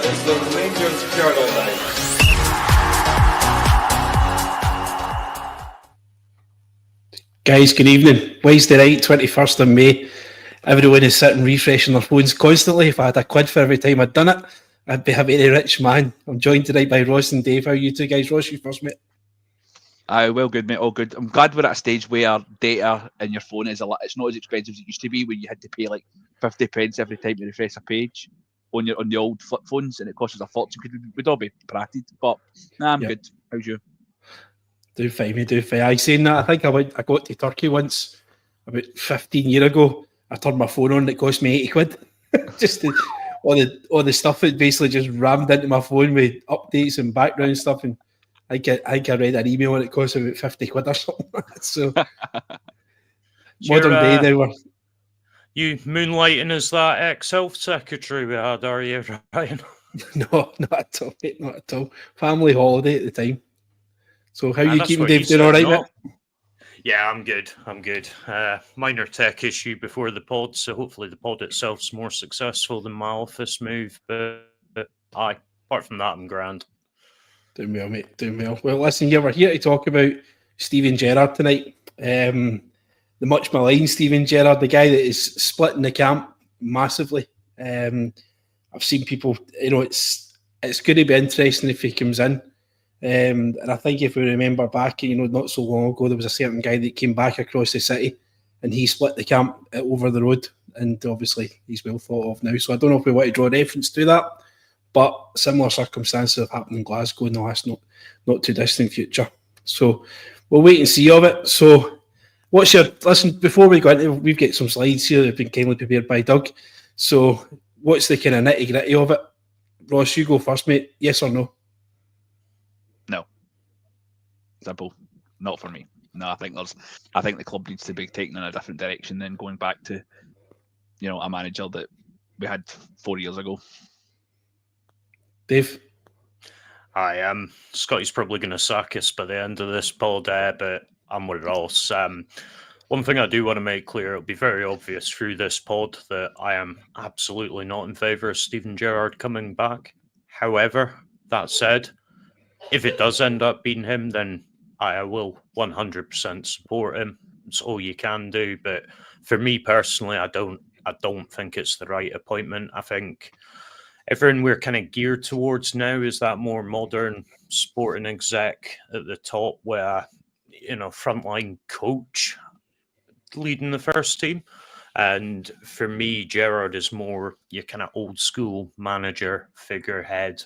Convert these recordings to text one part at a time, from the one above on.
It's the Rangers Journal night. Guys, good evening. Wednesday night, 21st of May. Everyone is sitting refreshing their phones constantly. If I had a quid for every time I'd done it, I'd be a very rich man. I'm joined tonight by Ross and Dave. How are you two guys? Ross, you first, mate. Aye, well, good, mate. All good. I'm glad we're at a stage where data in your phone is it's not as expensive as it used to be, when you had to pay like 50 pence every time you refresh a page on the old flip phones, and it costs us a fortune because we'd all be pratted. But nah, I'm good. How's you? Do fine, mate. Do fine. I saying that, I think I got to Turkey once about 15 years ago. I turned my phone on and it cost me 80 quid. Just all the stuff that basically just rammed into my phone with updates and background stuff, and I read an email and it cost about 50 quid or something. So modern day now. You moonlighting as that ex-health secretary we had, are you, Ryan? No, not at all, mate, not at all. Family holiday at the time. So how are you keeping, Dave? Doing all right, mate? Yeah, I'm good. Minor tech issue before the pod, so hopefully the pod itself's more successful than my office move. But apart from that, I'm grand. Doing well, mate. Doing well. Well, listen, we're here to talk about Steven Gerrard tonight. The much maligned Steven Gerrard, the guy that is splitting the camp massively. I've seen people, it's going to be interesting if he comes in. And I think if we remember back, not so long ago, there was a certain guy that came back across the city and he split the camp over the road. And obviously he's well thought of now. So I don't know if we want to draw reference to that, but similar circumstances have happened in Glasgow in the last not too distant future. So we'll wait and see of it. So listen, before we go into, we've got some slides here that have been kindly prepared by Doug. So what's the kind of nitty gritty of it? Ross, you go first, mate. Yes or no? No. Simple. Not for me. No, I think the club needs to be taken in a different direction than going back to, a manager that we had 4 years ago. Dave? Scotty's probably going to sack us by the end of this pod, but I'm with Ross. One thing I do want to make clear, it'll be very obvious through this pod that I am absolutely not in favour of Steven Gerrard coming back. However, that said, if it does end up being him, then I will 100% support him. It's all you can do. But for me personally, I don't think it's the right appointment. I think everything we're kind of geared towards now is that more modern sporting exec at the top, where frontline coach leading the first team. And for me, Gerrard is more your kind of old school manager figurehead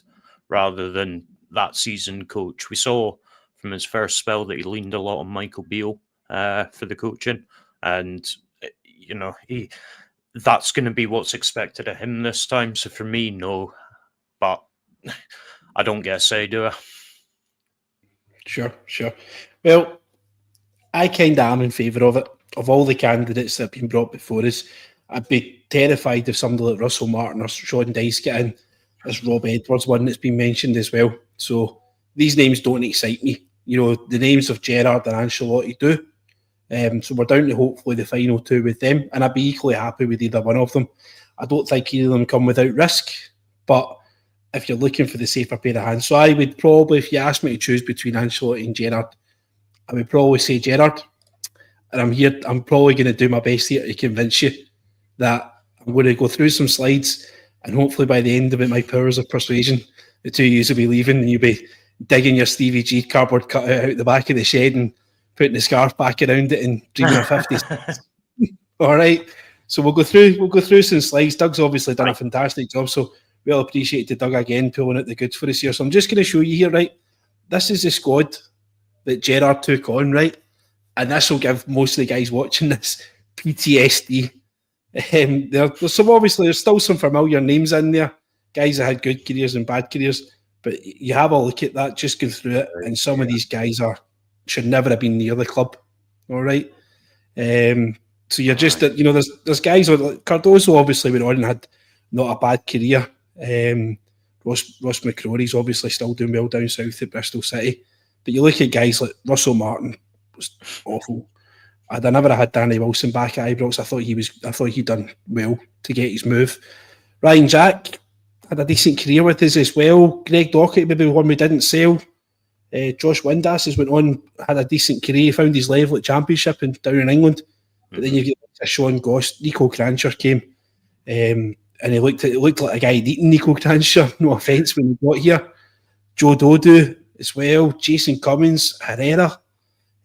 rather than that seasoned coach. We saw from his first spell that he leaned a lot on Michael Beale for the coaching, and that's going to be what's expected of him this time. So for me, no, but I don't get a say, do I? Sure. Well, I kind of am in favour of it. Of all the candidates that have been brought before us, I'd be terrified if somebody like Russell Martin or Sean Dyche get in. There's Rob Edwards, one that's been mentioned as well. So these names don't excite me. The names of Gerrard and Ancelotti do. So we're down to hopefully the final two with them, and I'd be equally happy with either one of them. I don't think either of them come without risk, but if you're looking for the safer pair of hands, so I would probably, if you asked me to choose between Ancelotti and Gerrard, I would probably say Gerrard. And I'm probably going to do my best here to convince you that I'm going to go through some slides, and hopefully by the end of it, my powers of persuasion, the two of you will be leaving and you'll be digging your Stevie G cardboard cutout out the back of the shed and putting the scarf back around it and dreaming of 50s. All right. So we'll go through some slides. Doug's obviously done a fantastic job, so we'll appreciate Doug again pulling out the goods for us here. So I'm just going to show you here, right? This is the squad that Gerrard took on, right? And this will give most of the guys watching this PTSD. There's still some familiar names in there, guys that had good careers and bad careers, but you have a look at that, just go through it, and some of these guys should never have been near the club. All right. So you're just, there's guys like Cardozo obviously went on and had not a bad career. Ross McCrory's obviously still doing well down south at Bristol City, but you look at guys like Russell Martin, was awful. I'd never had Danny Wilson back at Ibrox. I thought he'd done well to get his move. Ryan Jack, had a decent career with us as well. Greg Docherty, maybe one we didn't sell. Josh Windass has went on, had a decent career. He found his level at Championship and down in England. But then you get Sean Goss, Nico Crancher came, and it looked like a guy had eaten Nico Crancher. No offence when he got here. Joe Dodu as well, Jason Cummins, Herrera,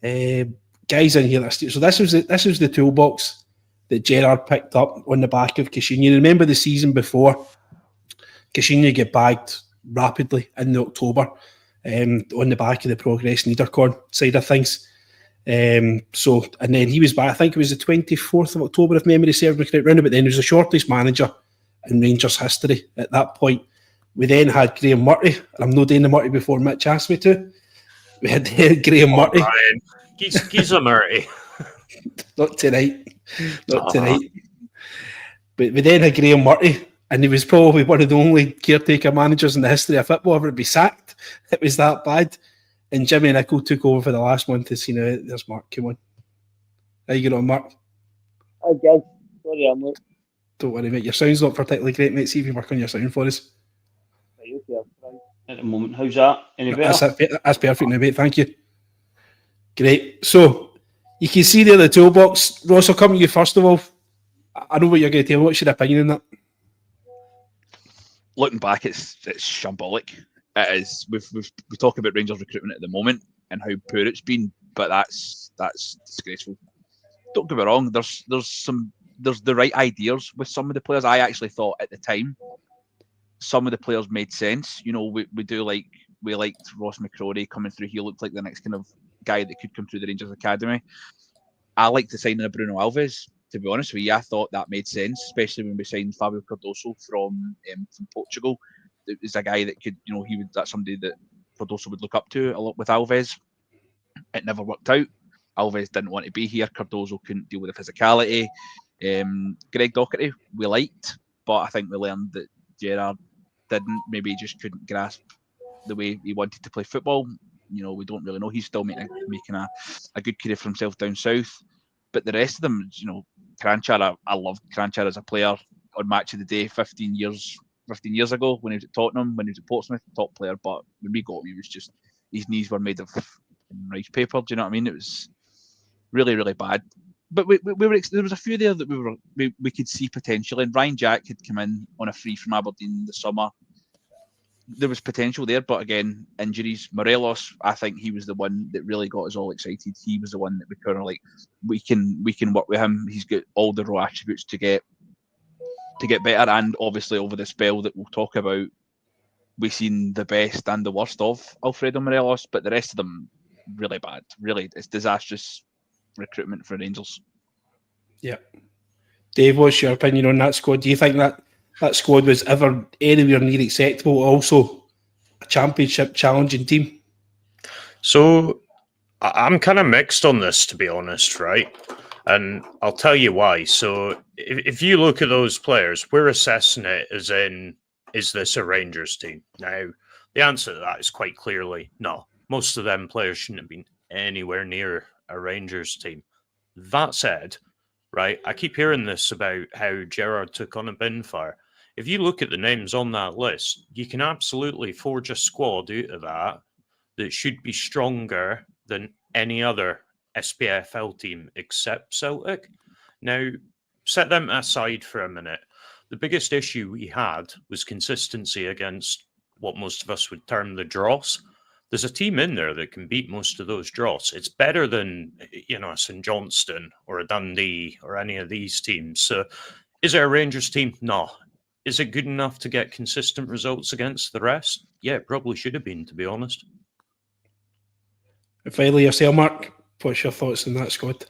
guys in here. So this was the toolbox that Gerrard picked up on the back of Caixinha. You remember the season before, Caixinha get bagged rapidly in October on the back of the Progress Niederkorn side of things. And then he was back, I think it was the 24th of October, if memory serves me correct, round, but then he was the shortest manager in Rangers history at that point. We then had Graham Murray, and I'm not doing the Murray before Mitch asked me to. We had Graham Murray. Brian. He's a Murray. Not tonight. But we then had Graham Murray, and he was probably one of the only caretaker managers in the history of football ever to be sacked. It was that bad. And Jimmy Nicholl took over for the last month to see now. There's Mark. Come on. How you getting on, Mark? I'm good. Sorry, I'm late. Don't worry, mate. Your sound's not particularly great, mate. See if you work on your sound for us. Right, okay, right. At the moment, how's that? Any better? That's perfect now, mate. Thank you. Great. So, you can see there the toolbox. Ross, I'll come to you first of all. I know what you're going to tell me. What's your opinion on that? Looking back, it's shambolic. It is. We talk about Rangers recruitment at the moment and how poor it's been, but that's disgraceful. Don't get me wrong. There's the right ideas with some of the players. I actually thought at the time some of the players made sense. You know, we liked Ross McCrory coming through. He looked like the next kind of guy that could come through the Rangers academy. I liked the signing of Bruno Alves. To be honest with you, I thought that made sense, especially when we signed Fabio Cardoso from Portugal. It was a guy that could, you know, that's somebody that Cardoso would look up to a lot with Alves. It never worked out. Alves didn't want to be here. Cardoso couldn't deal with the physicality. Greg Docherty, we liked, but I think we learned that Gerrard maybe just couldn't grasp the way he wanted to play football. You know, we don't really know. He's still making a good career for himself down south. But the rest of them, you know, Crancher, I loved Crancher as a player on Match of the Day 15 years ago when he was at Tottenham, when he was at Portsmouth, top player. But when we got him, he was just, his knees were made of rice paper. Do you know what I mean? It was really, really bad. But there was a few there that we could see potential in. Ryan Jack had come in on a free from Aberdeen in the summer. There was potential there, but again, injuries. Morelos, I think he was the one that really got us all excited. He was the one that we kind of like, we can work with him. He's got all the raw attributes to get better. And obviously, over the spell that we'll talk about, we've seen the best and the worst of Alfredo Morelos, but the rest of them really bad. Really, it's disastrous recruitment for Rangers. Yeah, Dave, what's your opinion on that squad? Do you think that squad was ever anywhere near acceptable? Also, a championship challenging team. So I'm kind of mixed on this, to be honest, right? And I'll tell you why. So if you look at those players, we're assessing it as in, is this a Rangers team? Now, the answer to that is quite clearly no. Most of them players shouldn't have been anywhere near a Rangers team. That said, right, I keep hearing this about how Gerrard took on a bin fire. If you look at the names on that list, you can absolutely forge a squad out of that should be stronger than any other SPFL team except Celtic. Now, set them aside for a minute. The biggest issue we had was consistency against what most of us would term the dross. There's a team in there that can beat most of those dross. It's better than, you know, a St Johnstone or a Dundee or any of these teams. So is it a Rangers team? No. Is it good enough to get consistent results against the rest? Yeah, it probably should have been, to be honest. Finally, yourself, Mark, what's your thoughts on that squad?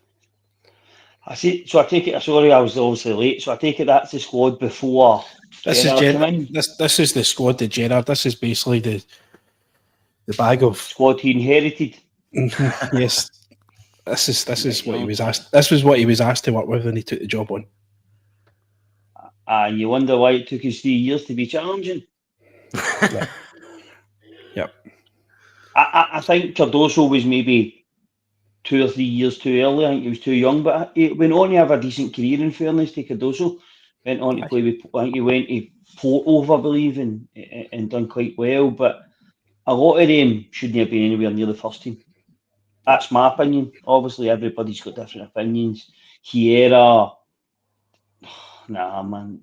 I see. So I take it. Sorry, I was obviously late. So I take it that's the squad before. This is the squad that Gerrard. This is basically the bag of squad he inherited. Yes, this is what he was asked. This was what he was asked to work with when he took the job on. And you wonder why it took us 3 years to be challenging. Yep. I think Cardoso was maybe 2 or 3 years too early. I think he was too young, but he went on to have a decent career, in fairness to Cardoso. Went on to play with, I think he went to Porto, I believe, and done quite well. But a lot of them shouldn't have been anywhere near the first team. That's my opinion. Obviously, everybody's got different opinions. Hiera, nah, man.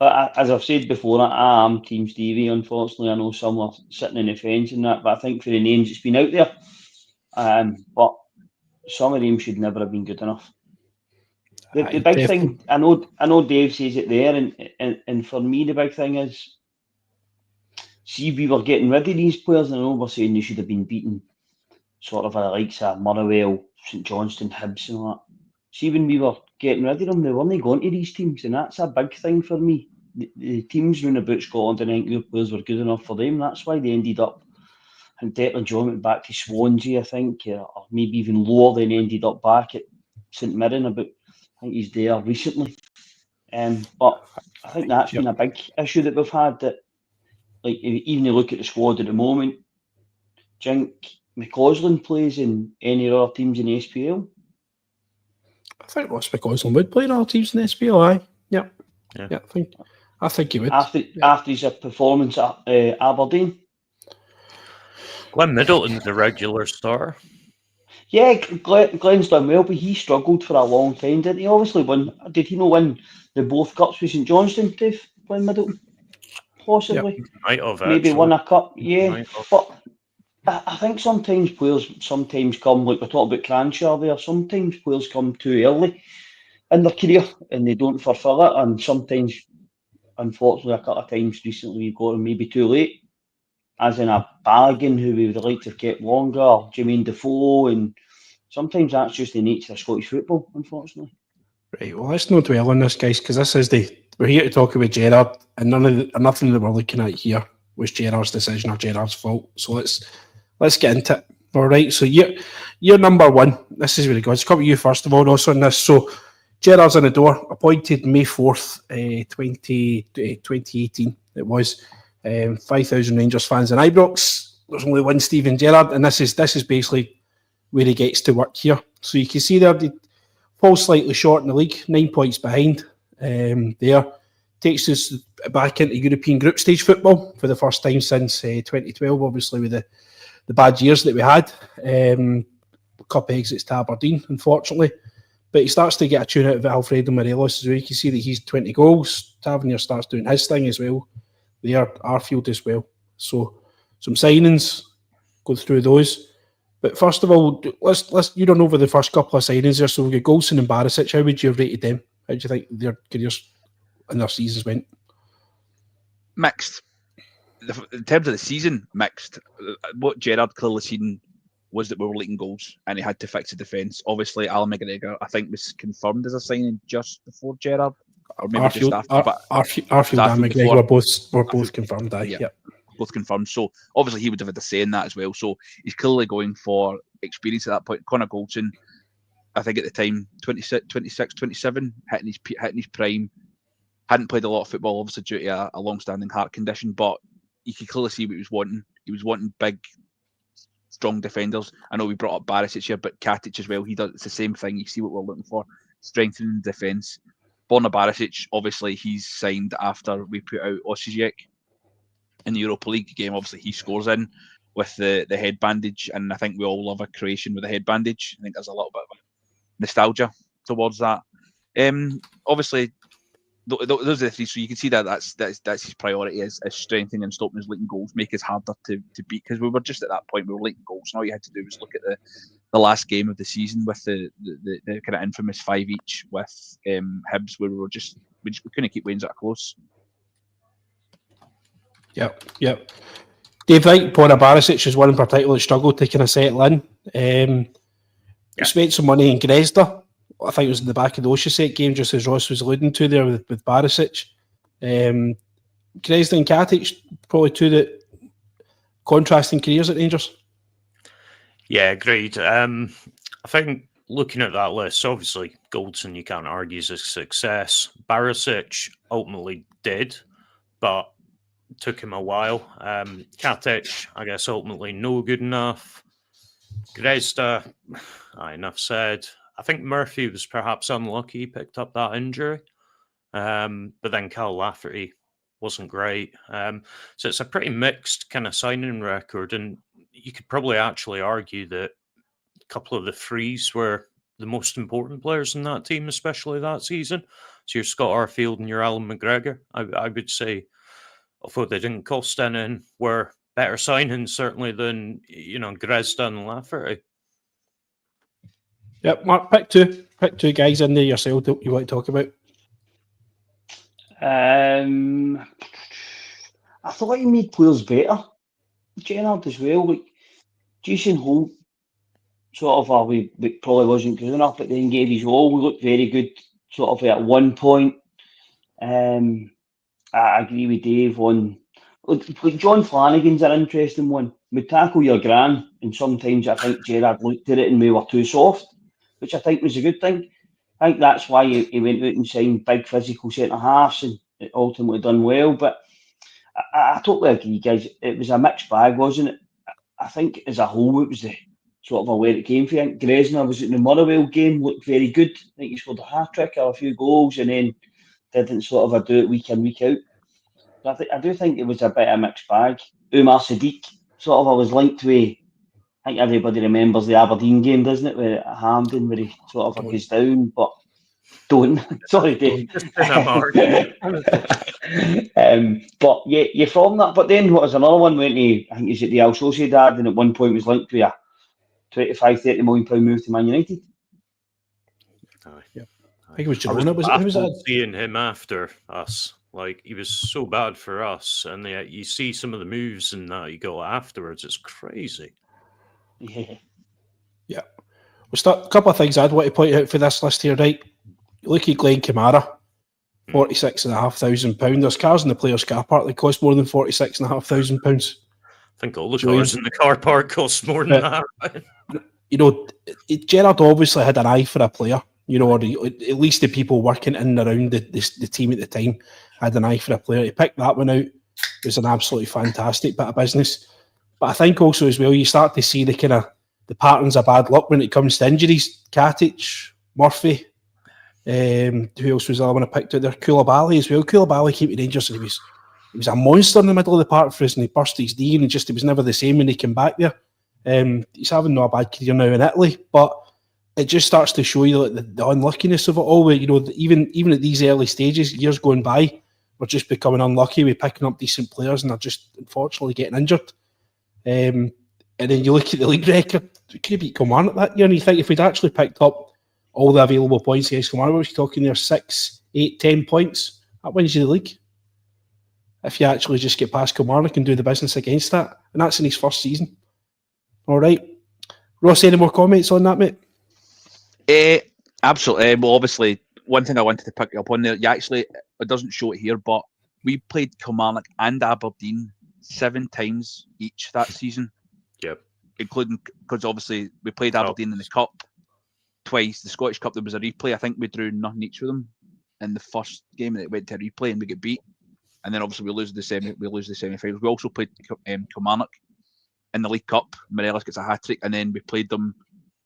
But as I've said before, I am Team Stevie. Unfortunately, I know some are sitting in the fence and that, but I think for the names it's been out there. But some of them should never have been good enough. The big thing, I know Dave says it there, and for me the big thing is, see, we were getting rid of these players, and I know we're saying they should have been beaten, sort of likes of Motherwell, St Johnstone, Hibs, and all that. See, when we were getting rid of them, they weren't going to these teams, and that's a big thing for me. The teams round about Scotland, and I think your players were good enough for them. That's why they ended up. And Declan John went back to Swansea, I think, or maybe even lower. Then ended up back at St Mirren. I think he's there recently. But I think that's been a big issue that we've had. That, like, even you look at the squad at the moment, do you think McCausland plays in any other teams in the SPL? I think Ross McCausland would play in other teams in the SPL. Aye, yeah. I think he would. After his performance at Aberdeen. Glenn Middleton's a regular star. Yeah, Glenn's done well, but he struggled for a long time, didn't he? Obviously, did he not win the both cups with St Johnstone, Dave? Glenn Middleton? Possibly. Yep. Might have, maybe won a cup, yeah. But I think sometimes players come, like we're talking about Cranshaw there, sometimes players come too early in their career and they don't fulfil it, and sometimes, unfortunately, a couple of times recently we've got them maybe too late. As in a Balogun, who we would like to have kept longer, Jermaine Defoe, and sometimes that's just the nature of Scottish football, unfortunately. Right, well, let's not dwell on this, guys, because this is we're here to talk about Gerrard, and nothing that we're looking at here was Gerrard's decision or Gerrard's fault. So let's get into it. All right, so you're number one. This is really good. It's come to you first of all, also on this. So Gerrard's on the door, appointed May 4th, 2018. It was 5,000 Rangers fans in Ibrox. There's only one Steven Gerrard, and this is basically where he gets to work here. So you can see there, they fall slightly short in the league, 9 points behind. There takes us back into European group stage football for the first time since 2012, obviously with the bad years that we had. Cup exits to Aberdeen, unfortunately. But he starts to get a tune out of Alfredo Morelos as well. You can see that he's 20 goals. Tavernier starts doing his thing as well. There, Arfield as well. So some signings, go through those. But first of all, let's you run over the first couple of signings there. So we've got Golson and Barisic. How would you have rated them? How do you think their careers and their seasons went? Mixed. In terms of the season, mixed. What Gerrard clearly seen was that we were leaking goals and he had to fix the defence. Obviously, Alan McGregor, I think, was confirmed as a signing just before Gerrard. Or maybe Arfield, just after. But Arfield and McGregor were both confirmed. Yep. Both confirmed. So obviously he would have had a say in that as well. So he's clearly going for experience at that point. Connor Goldson, I think at the time, 26, 27, hitting his prime. Hadn't played a lot of football, obviously due to a long-standing heart condition, but you could clearly see what he was wanting. He was wanting big, strong defenders. I know we brought up Barisic here, but Katic as well. It's the same thing. You see what we're looking for. Strengthening the defence. Borna Barisic, obviously, he's signed after we put out Osijek in the Europa League game. Obviously, he scores in with the head bandage, and I think we all love a Croatian with a head bandage. I think there's a little bit of nostalgia towards that. Obviously, those are the three. So you can see that's his priority is strengthening and stopping his leaking goals, make us harder to beat. Because we were just at that point, we were leaking goals, and all you had to do was look at the last game of the season with the kind of infamous 5 each with Hibs, where we couldn't keep Wayne's that close. Yep. Dave, right, Borna Barisic is one in particular that struggled to kind of settle in. He spent some money in Gresda. I think it was in the back of the Osijek game, just as Ross was alluding to there with Barisic. Gresda and Katic, probably two that contrasting careers at Rangers. Yeah, agreed. I think looking at that list, obviously Goldson, you can't argue, is a success. Barisic ultimately did, but it took him a while. Katic, I guess, ultimately no good enough. Gresda, enough said. I think Murphy was perhaps unlucky, he picked up that injury. But then Cal Lafferty wasn't great. So it's a pretty mixed kind of signing record. And you could probably actually argue that a couple of the threes were the most important players in that team, especially that season. So your Scott Arfield and your Alan McGregor, I would say, although they didn't cost anything, were better signings certainly than, Gresda and Lafferty. Yep, Mark, pick two guys in there yourself that you want to talk about. I thought he made players better. Gerrard as well. Like Jason Holt, sort of, we probably wasn't good enough, but then gave his all. We looked very good, sort of, at one point. I agree with Dave on. Like John Flanagan's an interesting one. We tackle your gran, and sometimes I think Gerrard looked at it and we were too soft, which I think was a good thing. I think that's why he went out and signed big physical centre halves, and it ultimately done well. But I totally agree, guys. It was a mixed bag, wasn't it? I think as a whole, it was the sort of a where it came from. I think Gresna was in the Motherwell game, looked very good. I think he scored a hat-trick or a few goals, and then didn't sort of do it week in, week out. So I do think it was a bit of a mixed bag. Umar Sadiq sort of was linked with, I think everybody remembers the Aberdeen game, doesn't it, with Hampden, where he sort of goes down, but don't. Sorry, Dave. But yeah, you're from that. But then what was another one? Went to, I think he's at the Al Sociedad, and at one point was linked with a 25, 30 million pound move to Man United. Yeah. I think it was Girona. Was it seeing him after us? Like, he was so bad for us, and yet you see some of the moves and that you go afterwards. It's crazy. Yeah. We'll start a couple of things I'd want to point out for this list here, right? Look at Glenn Kamara, £46,500. There's cars in the Players' Car Park that cost more than £46,500. I think all the cars in the car park cost more than that. Gerrard obviously had an eye for a player, or at least the people working in and around the team at the time had an eye for a player. He picked that one out. It was an absolutely fantastic bit of business. But I think also as well, you start to see the patterns of bad luck when it comes to injuries. Katic, Murphy, who else was the other one I picked out there? Koulibaly as well. Koulibaly came to Rangers and he was a monster in the middle of the park for us, and he burst his knee, and he was never the same when he came back there. He's having a bad career now in Italy, but it just starts to show you the unluckiness of it all. Where, even at these early stages, years going by, we're just becoming unlucky with picking up decent players, and they're just unfortunately getting injured. And then you look at the league record, we could have beat Kilmarnock that year, and you think if we'd actually picked up all the available points against Kilmarnock, we're talking there 6, 8, 10 points. That wins you the league. If you actually just get past Kilmarnock and do the business against that, and that's in his first season. All right. Ross, any more comments on that, mate? Absolutely. Well, obviously, one thing I wanted to pick up on there, it doesn't show it here, but we played Kilmarnock and Aberdeen 7 times each that season. Yep. Including, because obviously we played Aberdeen in the Cup twice. The Scottish Cup, there was a replay. I think we drew nothing each with them in the first game, and it went to a replay and we get beat. And then obviously we lose the semi-finals. We also played Kilmarnock in the League Cup. Morelos gets a hat-trick, and then we played them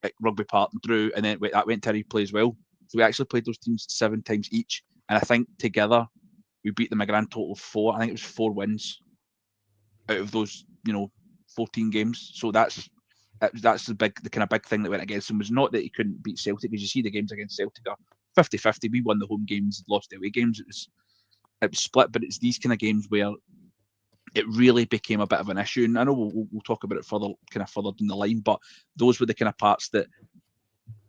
at Rugby Park and drew, and then that went to a replay as well. So we actually played those teams 7 times each, and I think together we beat them a grand total of 4. I think it was 4 wins out of those, 14 games. So that's the kind of big thing that went against him. Was not that he couldn't beat Celtic, because you see the games against Celtic are 50-50. We won the home games, lost the away games. It was split, but it's these kind of games where it really became a bit of an issue. And I know we'll talk about it further down the line, but those were the kind of parts that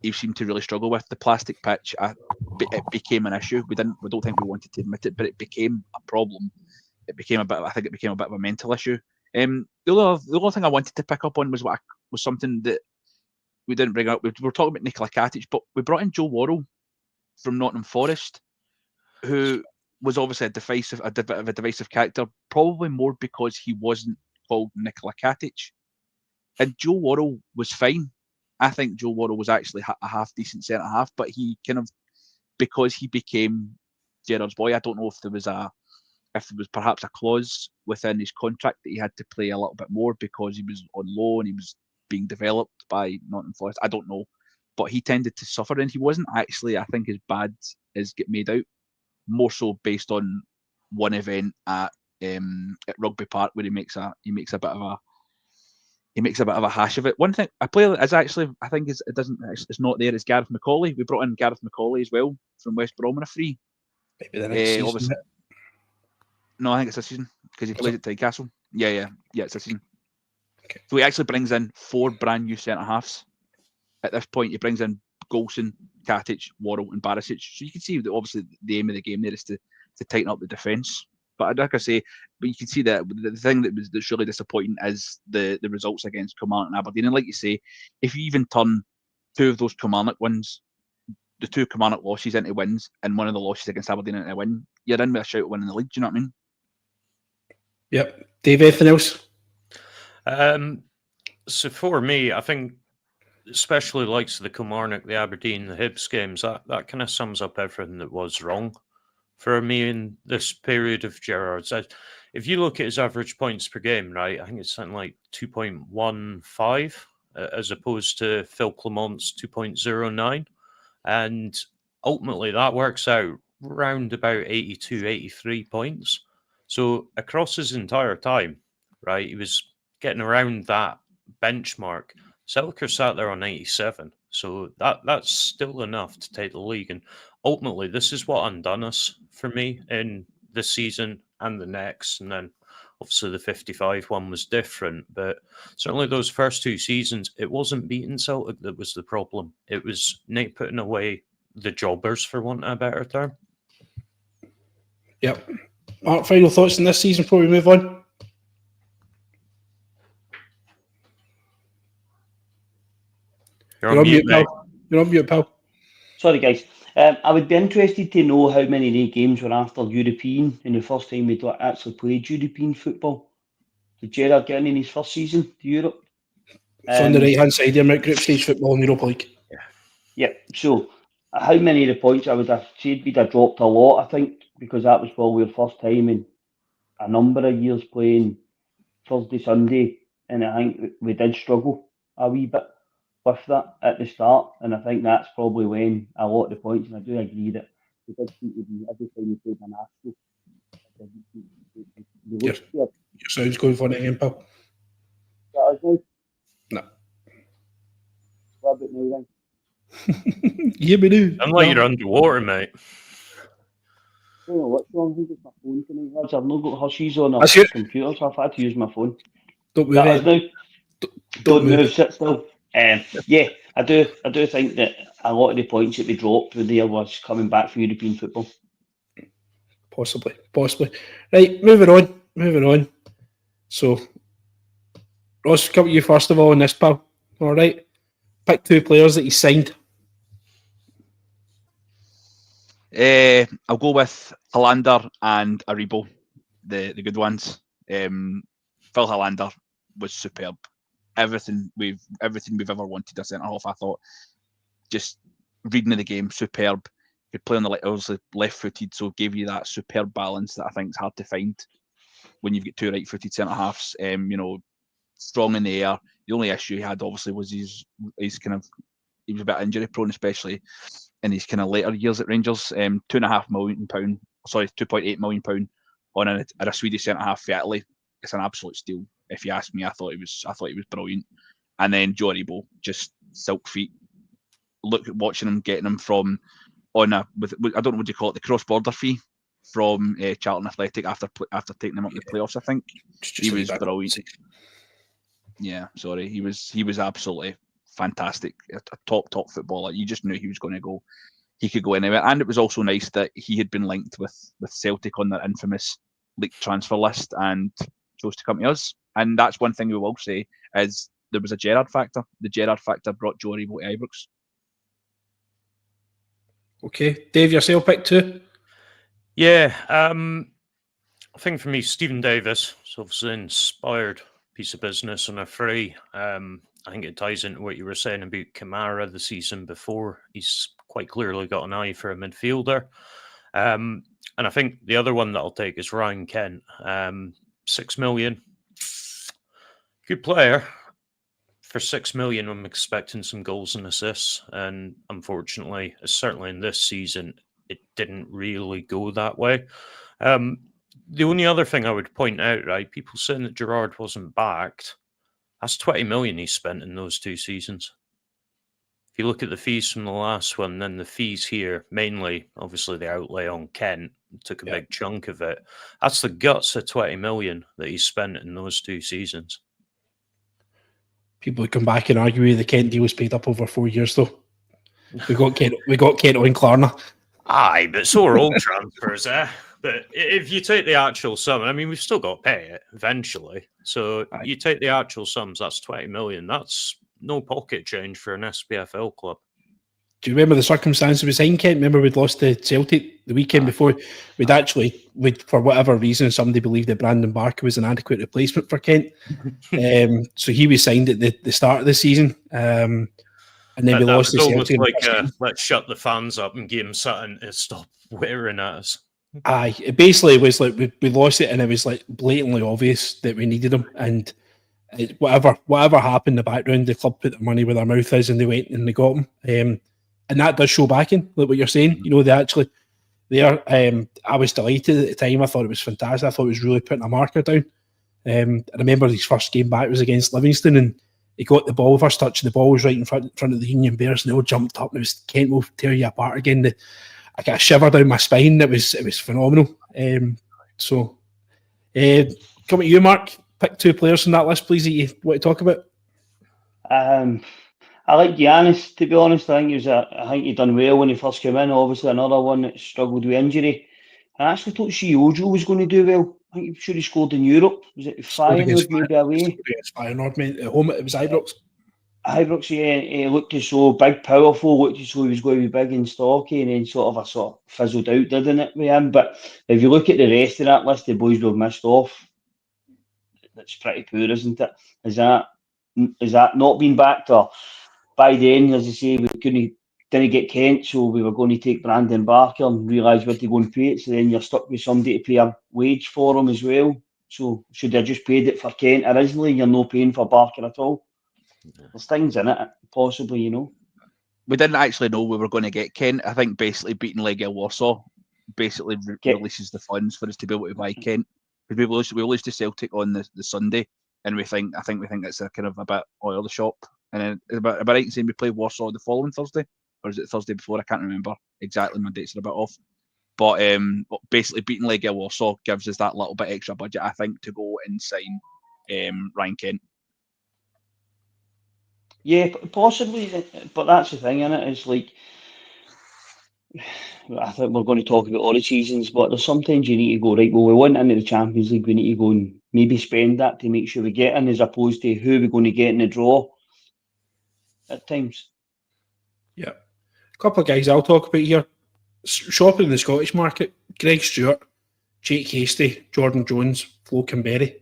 he seemed to really struggle with. The plastic pitch, it became an issue. We don't think we wanted to admit it, but it became a problem. I think it became a bit of a mental issue. The other thing I wanted to pick up on was something that we didn't bring up. We were talking about Nikola Katic, but we brought in Joe Worrell from Nottingham Forest, who was obviously a bit of a divisive character, probably more because he wasn't called Nikola Katic. And Joe Worrell was fine. I think Joe Worrell was actually a half-decent centre-half, but he because he became Gerrard's boy, I don't know if there was perhaps a clause within his contract that he had to play a little bit more because he was on loan, he was being developed by Nottingham Forest. I don't know. But he tended to suffer, and he wasn't actually, I think, as bad as get made out. more so based on one event at Rugby Park where he makes a bit of a hash of it. One thing a player is actually I think it's not there is Gareth McCauley. We brought in Gareth McCauley as well from West Brom on a free. Maybe the next season. No, I think it's this season because he plays at Tynecastle. Yeah, it's this season. Okay. So he actually brings in 4 brand new centre halves. At this point, he brings in Golson, Katic, Worrell, and Barisic. So you can see that obviously the aim of the game there is to tighten up the defence. But like I say, you can see that the thing that's really disappointing is the results against Kilmarnock and Aberdeen. And like you say, if you even turn 2 of those Kilmarnock wins, the 2 Kilmarnock losses into wins, and one of the losses against Aberdeen into a win, you're in with a shout of winning the league. Do you know what I mean? Yep. Dave, anything else? So for me, I think especially likes of the Kilmarnock, the Aberdeen, the Hibs games, that kind of sums up everything that was wrong for me in this period of Gerrard's. If you look at his average points per game, right, I think it's something like 2.15 as opposed to Phil Clement's 2.09. And ultimately that works out round about 82, 83 points. So across his entire time, right, he was getting around that benchmark. Selker sat there on 87. So that's still enough to take the league. And ultimately, this is what undone us for me in this season and the next. And then obviously the 55 one was different. But certainly those first 2 seasons, it wasn't beating Celtic that was the problem. It was Nate putting away the jobbers, for want of a better term. Yep. Mark, final thoughts on this season before we move on? You're on mute, mate. pal. You're on mute, pal. Sorry, guys. I would be interested to know how many of the games were after European and the first time we'd actually played European football. Did Gerrard get in his first season to Europe? It's on the right-hand side here, mate. Group stage football in Europa League. Yeah. So, how many of the points I would have said we'd have dropped a lot, I think, because that was probably our first time in a number of years playing Thursday, Sunday, and I think we did struggle a wee bit with that at the start, and I think that's probably when a lot of the points, and I do agree that we did seem to be every time we played an Arsenal. Your sound's going funny again, pal. No. What about now then? Yeah, we do. Unlike you're underwater, mate. I don't know what's wrong with my phone tonight. I've not got Hershey's on our That's it. computer, so I've had to use my phone. Don't move That is it. now. Don't move, sit still. Yeah, I do think that a lot of the points that we dropped with there was coming back for European football. Possibly. Right, moving on. So, Ross, come to you first of all on this, pal. All right. Pick 2 players that he signed. I'll go with Hollander and Aribo, the good ones. Phil Hollander was superb. Everything we've ever wanted a centre half. I thought, just reading of the game, superb. Could play on the obviously left-footed, so gave you that superb balance that I think is hard to find when you've got 2 right-footed centre halves. Strong in the air. The only issue he had obviously was he was a bit injury prone, especially in his kind of later years at Rangers. £2.5 million, £2.8 million on a Swedish centre half for Italy. It's an absolute steal. If you ask me, I thought he was brilliant. And then Joe Aribo, just silk feet. Look at watching him, getting him from I don't know what you call it, the cross border fee from Charlton Athletic after taking him up the playoffs. I think he was brilliant. Yeah, sorry, he was absolutely fantastic. A top footballer. You just knew he was going to go. He could go anywhere, and it was also nice that he had been linked with Celtic on their infamous leaked transfer list and chose to come to us. And that's one thing we will say is there was a Gerrard factor. The Gerrard factor brought Joe Aribo to Ibrox. Okay, Dave, yourself pick 2. Yeah, I think for me, Stephen Davis is obviously an inspired piece of business on a free. I think it ties into what you were saying about Kamara the season before. He's quite clearly got an eye for a midfielder. And I think the other one that I'll take is Ryan Kent. 6 million. Good player. For 6 million, I'm expecting some goals and assists. And unfortunately, certainly in this season, it didn't really go that way. The only other thing I would point out, right, people saying that Gerrard wasn't backed, that's 20 million he spent in those 2 seasons. If you look at the fees from the last one, then the fees here, mainly, obviously, the outlay on Kent took a big chunk of it. That's the guts of 20 million that he spent in those 2 seasons. People would come back and argue the Kent deal was paid up over 4 years, though. We got Kent on Klarna. Aye, but so are all transfers, eh? But if you take the actual sum, I mean, we've still got to pay it eventually. So you take the actual sums, that's 20 million. That's no pocket change for an SPFL club. Do you remember the circumstances we signed Kent? Remember we'd lost to Celtic the weekend before? We'd for whatever reason, somebody believed that Brandon Barker was an adequate replacement for Kent. So he was signed at the start of the season. And then we lost to Celtic. Like, let's shut the fans up and give them something to stop wearing at us. Aye, it basically was like we lost it, and it was like blatantly obvious that we needed him. And whatever happened in the background, the club put their money where their mouth is, and they went and they got him. And that does show back in, like what you're saying. You know, they actually there. I was delighted at the time. I thought it was fantastic. I thought it was really putting a marker down. I remember his first game back was against Livingston, and he got the ball, first touch of the ball was right in front of the Union Bears, and they all jumped up, and it was Kent will tear you apart again. I got a shiver down my spine. It was phenomenal. Coming to you, Mark. Pick 2 players from that list, please, that you want to talk about. I like Giannis, to be honest. I think he done well when he first came in. Obviously, another one that struggled with injury. I actually thought Ojo was going to do well. I think he should have scored in Europe. Was it Feyenoord, maybe away? Feyenoord, mate. At home, it was Ibrox. Ibrox, yeah, he looked as so big, powerful, looked as though he was going to be big and stocky, and then sort of fizzled out, didn't it, with him? But if you look at the rest of that list, the boys we've missed off, that's pretty poor, isn't it? Is that not been backed? Or by then, as I say, we didn't get Kent, so we were going to take Brandon Barker and realise we had to go and pay it, so then you're stuck with somebody to pay a wage for him as well. So should they have just paid it for Kent originally? You're not paying for Barker at all. There's things in it, possibly, you know. We didn't actually know we were going to get Kent. I think basically beating Legia Warsaw basically releases the funds for us to be able to buy Kent. Because we lose to Celtic on the Sunday, and I think it's a kind of a bit oil the shop. And then about right in saying we play Warsaw the following Thursday, or is it Thursday before? I can't remember exactly. My dates are a bit off. But basically beating Legia Warsaw gives us that little bit extra budget, I think, to go and sign Ryan Kent. Yeah, possibly, but that's the thing, innit? It's like, I think we're going to talk about all the seasons, but there's sometimes you need to go, right, well, we went into the Champions League, we need to go and maybe spend that to make sure we get in, as opposed to who we're going to get in the draw at times. Yeah. A couple of guys I'll talk about here. Shopping in the Scottish market, Greg Stewart, Jake Hastie, Jordan Jones, Flo Kimberry.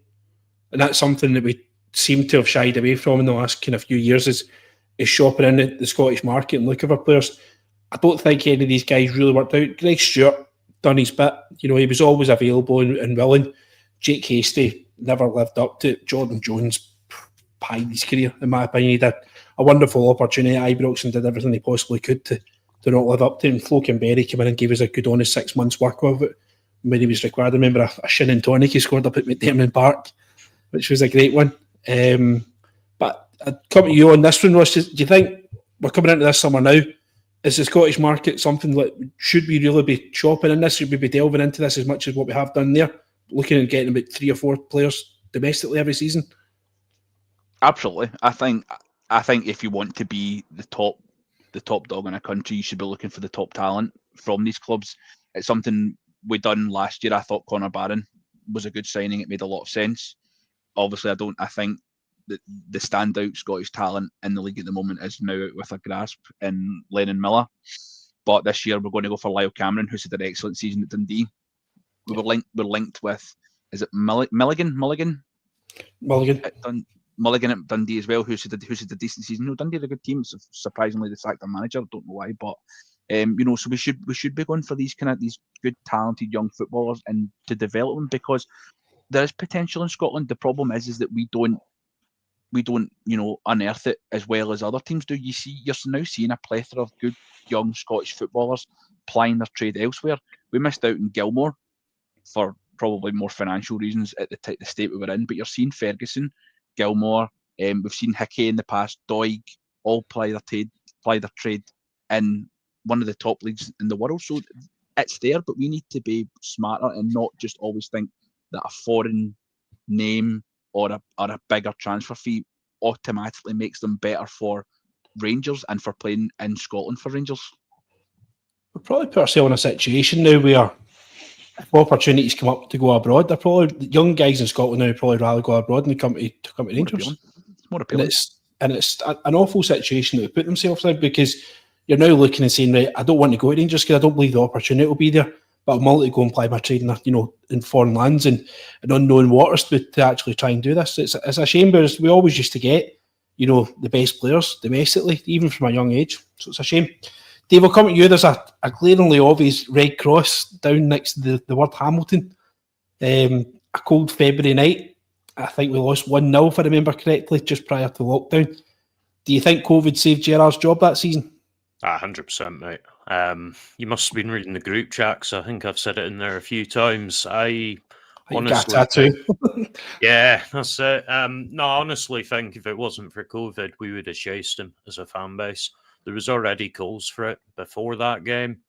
And that's something that we seem to have shied away from in the last kind of few years is shopping in the Scottish market and looking for players. I don't think any of these guys really worked out. Greg Stewart done his bit. You know, he was always available and willing. Jake Hastie never lived up to it. Jordan Jones pied his career, in my opinion. He did a wonderful opportunity at Ibrox and did everything he possibly could to not live up to it. And Flo Kimberry came in and gave us a good honest 6 months work of it when he was required. I remember a shin and tonic he scored up at McDermott Park, which was a great one. But I'd come to you on this one, Ross. Do you think we're coming into this summer now? Is the Scottish market something like, should we really be shopping in this? Should we be delving into this as much as what we have done there? Looking at getting about 3 or 4 players domestically every season? Absolutely. I think if you want to be the top dog in a country, you should be looking for the top talent from these clubs. It's something we done last year. I thought Connor Barron was a good signing. It made a lot of sense. Obviously, I think that the standout Scottish talent in the league at the moment is now out with a grasp in Lennon Miller. But this year we're going to go for Lyle Cameron, who's had an excellent season at Dundee. We're linked with, is it Mulligan at Dundee as well, who's had a decent season. No, Dundee are a good team. Surprisingly, they sacked their manager. I don't know why, but so we should be going for these good talented young footballers and to develop them, because there is potential in Scotland. The problem is that we don't we don't, unearth it as well as other teams do. You're now seeing a plethora of good young Scottish footballers plying their trade elsewhere. We missed out on Gilmore for probably more financial reasons at the state we were in, but you're seeing Ferguson, Gilmore, we've seen Hickey in the past, Doig, all ply their trade in one of the top leagues in the world. So it's there, but we need to be smarter and not just always think that a foreign name or a bigger transfer fee automatically makes them better for Rangers and for playing in Scotland for Rangers. We'll probably put ourselves in a situation now where if opportunities come up to go abroad, they're probably young guys in Scotland now probably rather go abroad and come to Rangers. It's more appealing. And it's an awful situation that they put themselves in, because you're now looking and saying, right, I don't want to go to Rangers because I don't believe the opportunity will be there, but I'm willing to go and play my trade in foreign lands and in unknown waters to actually try and do this. It's a shame, because we always used to get, the best players domestically, even from a young age. So it's a shame. Dave, I'll come to you. There's a glaringly obvious red cross down next to the word Hamilton. A cold February night. I think we lost 1-0, if I remember correctly, just prior to lockdown. Do you think COVID saved Gerrard's job that season? 100%, mate. You must have been reading the group chat, because I think I've said it in there a few times. I honestly think, yeah, that's it. No, I honestly think if it wasn't for COVID, we would have chased him as a fan base. There was already calls for it before that game.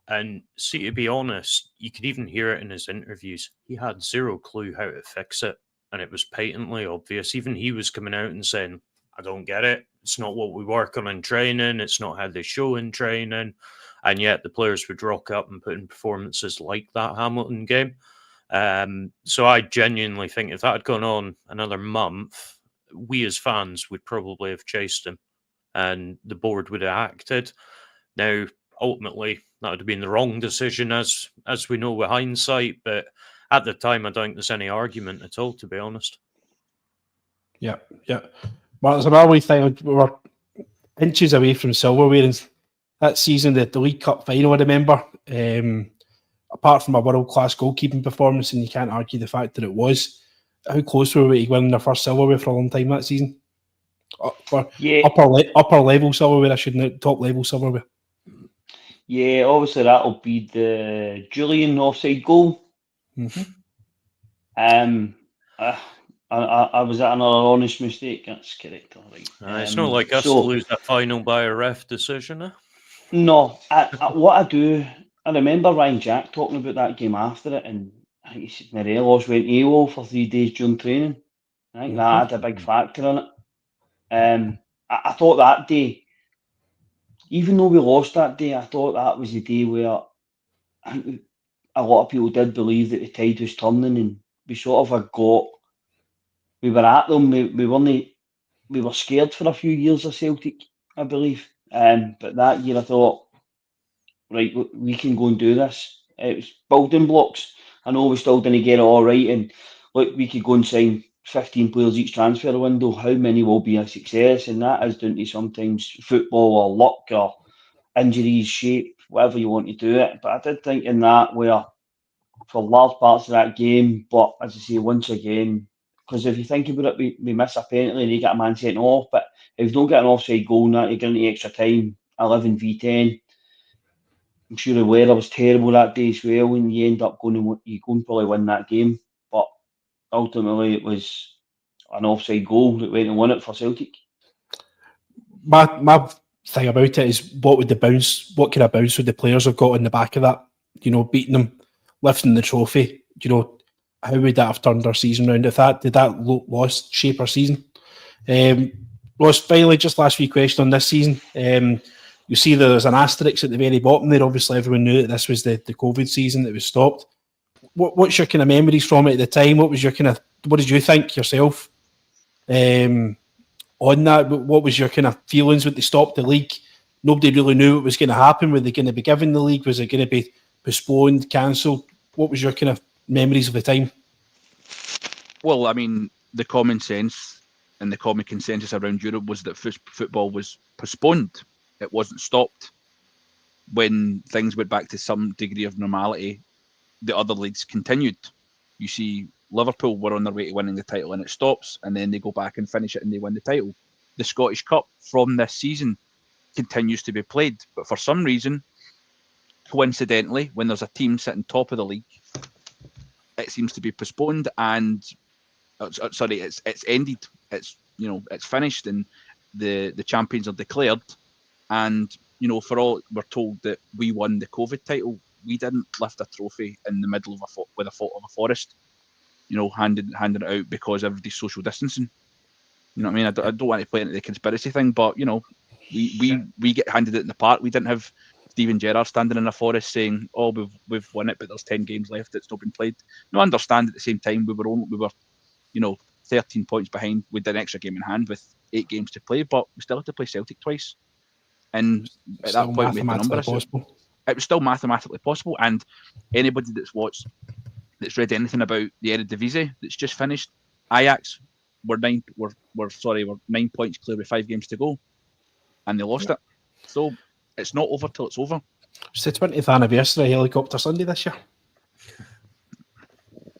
And see, to be honest, you could even hear it in his interviews. He had zero clue how to fix it. And it was patently obvious. Even he was coming out and saying, I don't get it. It's not what we work on in training. It's not how they show in training. And yet the players would rock up and put in performances like that Hamilton game. So I genuinely think if that had gone on another month, we as fans would probably have chased him and the board would have acted. Now, ultimately, that would have been the wrong decision, as we know with hindsight. But at the time, I don't think there's any argument at all, to be honest. Yeah. Well, there's another wee thing. We were inches away from silverware in that season, the League Cup final, I remember. Apart from a world-class goalkeeping performance, and you can't argue the fact that it was, how close were we to winning their first silverware for a long time that season? Upper level silverware, I shouldn't, top level silverware. Yeah, obviously that'll be the Julian offside goal. Mm-hmm. I was at another honest mistake. That's correct. All right. It's not like us to lose that final by a ref decision, eh? No. What I do, I remember Ryan Jack talking about that game after it, and I think he said Morelos went AWOL for 3 days during training. I think that had a big factor in it. I thought that day, even though we lost that day, I thought that was the day where I think a lot of people did believe that the tide was turning, and we sort of we were at them. We were scared for a few years of Celtic, I believe. But that year I thought, right, we can go and do this. It was building blocks. I know we still didn't get it all right, and look, we could go and sign 15 players each transfer window. How many will be a success? And that is down to sometimes football or luck or injuries, shape, whatever you want to do it. But I did think in that where for large parts of that game, but as I say, once again, because if you think about it, we miss a penalty and you get a man sent off, but if you don't get an offside goal and that, you're going to extra time, 11v10. I'm sure the weather was terrible that day as well, and you end up going and probably win that game. But ultimately, it was an offside goal that went and won it for Celtic. My thing about it is what kind of bounce would the players have got in the back of that? Beating them, lifting the trophy. How would that have turned our season around? Did that loss shape our season? Ross, finally, just last few questions on this season. You see there's an asterisk at the very bottom there. Obviously, everyone knew that this was the COVID season that was stopped. What's your kind of memories from it at the time? What did you think yourself on that? What was your kind of feelings when they stopped the league? Nobody really knew what was going to happen. Were they going to be given the league? Was it going to be postponed, cancelled? What was your kind of memories of the time? Well, I mean, the common sense and the common consensus around Europe was that football was postponed. It wasn't stopped. When things went back to some degree of normality, the other leagues continued. You see Liverpool were on their way to winning the title and it stops, and then they go back and finish it and they win the title. The Scottish Cup from this season continues to be played, but for some reason, coincidentally, when there's a team sitting top of the league, it seems to be postponed and it's ended. It's finished and the champions are declared. And for all we're told that we won the COVID title, we didn't lift a trophy in the middle of a forest, handing it out because everybody's social distancing. You know what I mean? I don't want to play into the conspiracy thing, but we get handed it in the park. We didn't have Steven Gerrard standing in a forest saying, "Oh, we've won it, but there's 10 games left. It's not been played." No, I understand at the same time we were 13 points behind with an extra game in hand with 8 games to play, but we still had to play Celtic twice. And at that point, we made the number. Possible. It was still mathematically possible. And anybody that's read anything about the Eredivisie that's just finished, Ajax were 9 points clear with 5 games to go, and they lost it. So it's not over till it's over. It's the 20th anniversary of Helicopter Sunday this year.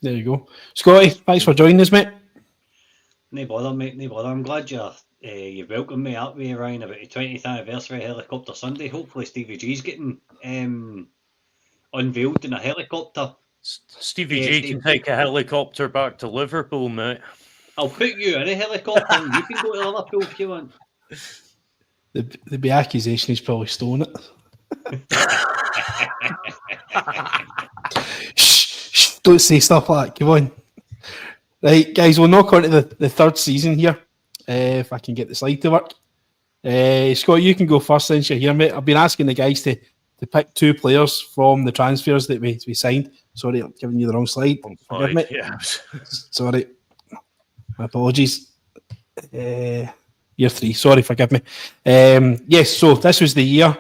There you go, Scotty. Thanks for joining us, mate. No bother, mate. No bother. I'm glad you've welcomed me up with Ryan about the 20th anniversary of Helicopter Sunday. Hopefully Stevie G's getting unveiled in a helicopter. Stevie G can take a helicopter back to Liverpool, mate. I'll put you in a helicopter and you can go to Liverpool if you want. The big accusation he's probably stolen it. Shh, don't say stuff like that. Come on. Right, guys, we'll knock on to the third season here. If I can get the slide to work. Scott, you can go first since you're here, mate. I've been asking the guys to pick 2 players from the transfers that we signed. Sorry, I'm giving you the wrong slide. Forgive me. Yeah. Sorry. My apologies. Year 3. Sorry, forgive me. Yes, so this was the year,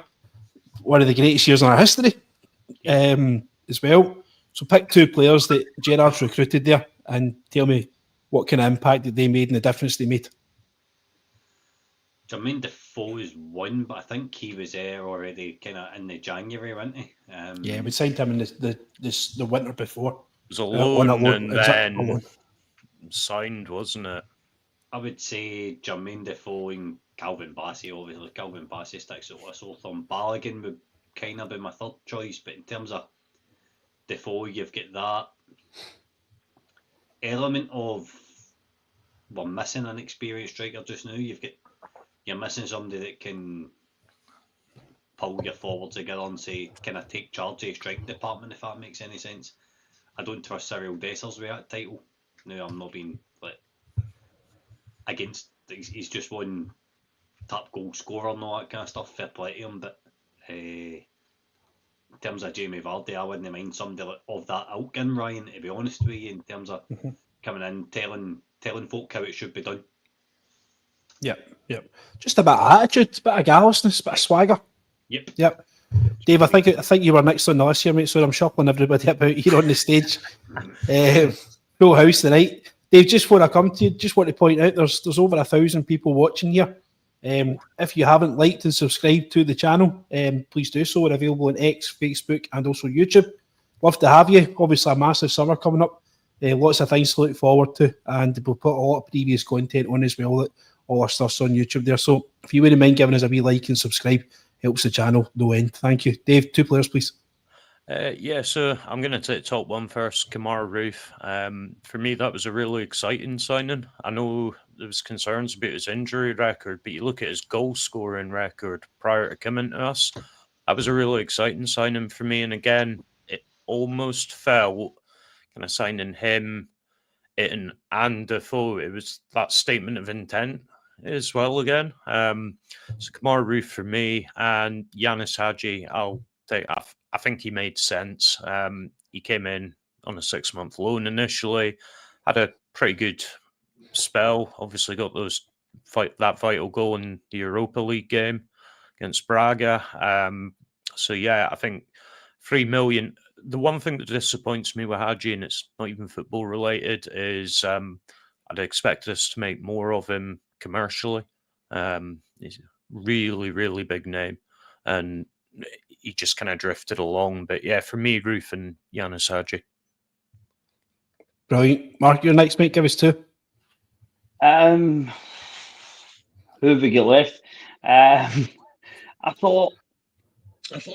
one of the greatest years in our history as well. So pick 2 players that Gerrard's recruited there and tell me what kind of impact that they made and the difference they made. Jermaine Defoe is one, but I think he was there already kind of in the January, wasn't he? Yeah, we signed him in the winter before. It was a loan and exactly. then signed, wasn't it? I would say Jermaine Defoe and Calvin Bassey. Obviously, Calvin Bassey sticks out with a sore thumb. Balogun would kind of be my third choice, but in terms of Defoe, you've got that element of we're missing an experienced striker just now. You're missing somebody that can pull your forwards together and say, can I take charge of the striking department, if that makes any sense. I don't trust Cyril Dessers with that title. No, I'm not being against. He's just one top goal scorer and all that kind of stuff. Fair play to him, but in terms of Jamie Vardy, I wouldn't mind somebody of that ilk in, Ryan, to be honest with you, in terms of coming in, telling folk how it should be done. Yep. Just a bit of attitude, a bit of gallousness, a bit of swagger. Yep. Dave, I think you were next on the list here, mate, so I'm shuffling everybody about here on the stage. Full house tonight. Dave, just before I come to you, just want to point out there's over 1,000 people watching here. If you haven't liked and subscribed to the channel, please do so. We're available on X, Facebook, and also YouTube. Love to have you. Obviously, a massive summer coming up. Lots of things to look forward to, and we'll put a lot of previous content on as well. That all our stuff's on YouTube there. So if you wouldn't mind giving us a wee like and subscribe, helps the channel no end. Thank you. Dave, 2 players, please. So I'm going to take top one first, Kamara Roof. For me, that was a really exciting signing. I know there was concerns about his injury record, but you look at his goal scoring record prior to coming to us, that was a really exciting signing for me. And again, it almost felt kind of signing him and Defoe, it was that statement of intent as well again. So Kamara Roof for me, and Yanis Hadji, I think he made sense. He came in on a 6-month loan initially, had a pretty good spell. Obviously got that vital goal in the Europa League game against Braga. I think 3 million. The one thing that disappoints me with Hadji, and it's not even football related, is I'd expect us to make more of him commercially. He's a really, really big name, and he just kind of drifted along. But yeah, for me, Roof and Yanis Hadji. Brilliant. Mark, your next, mate. Give us 2. Who have we got left? I thought this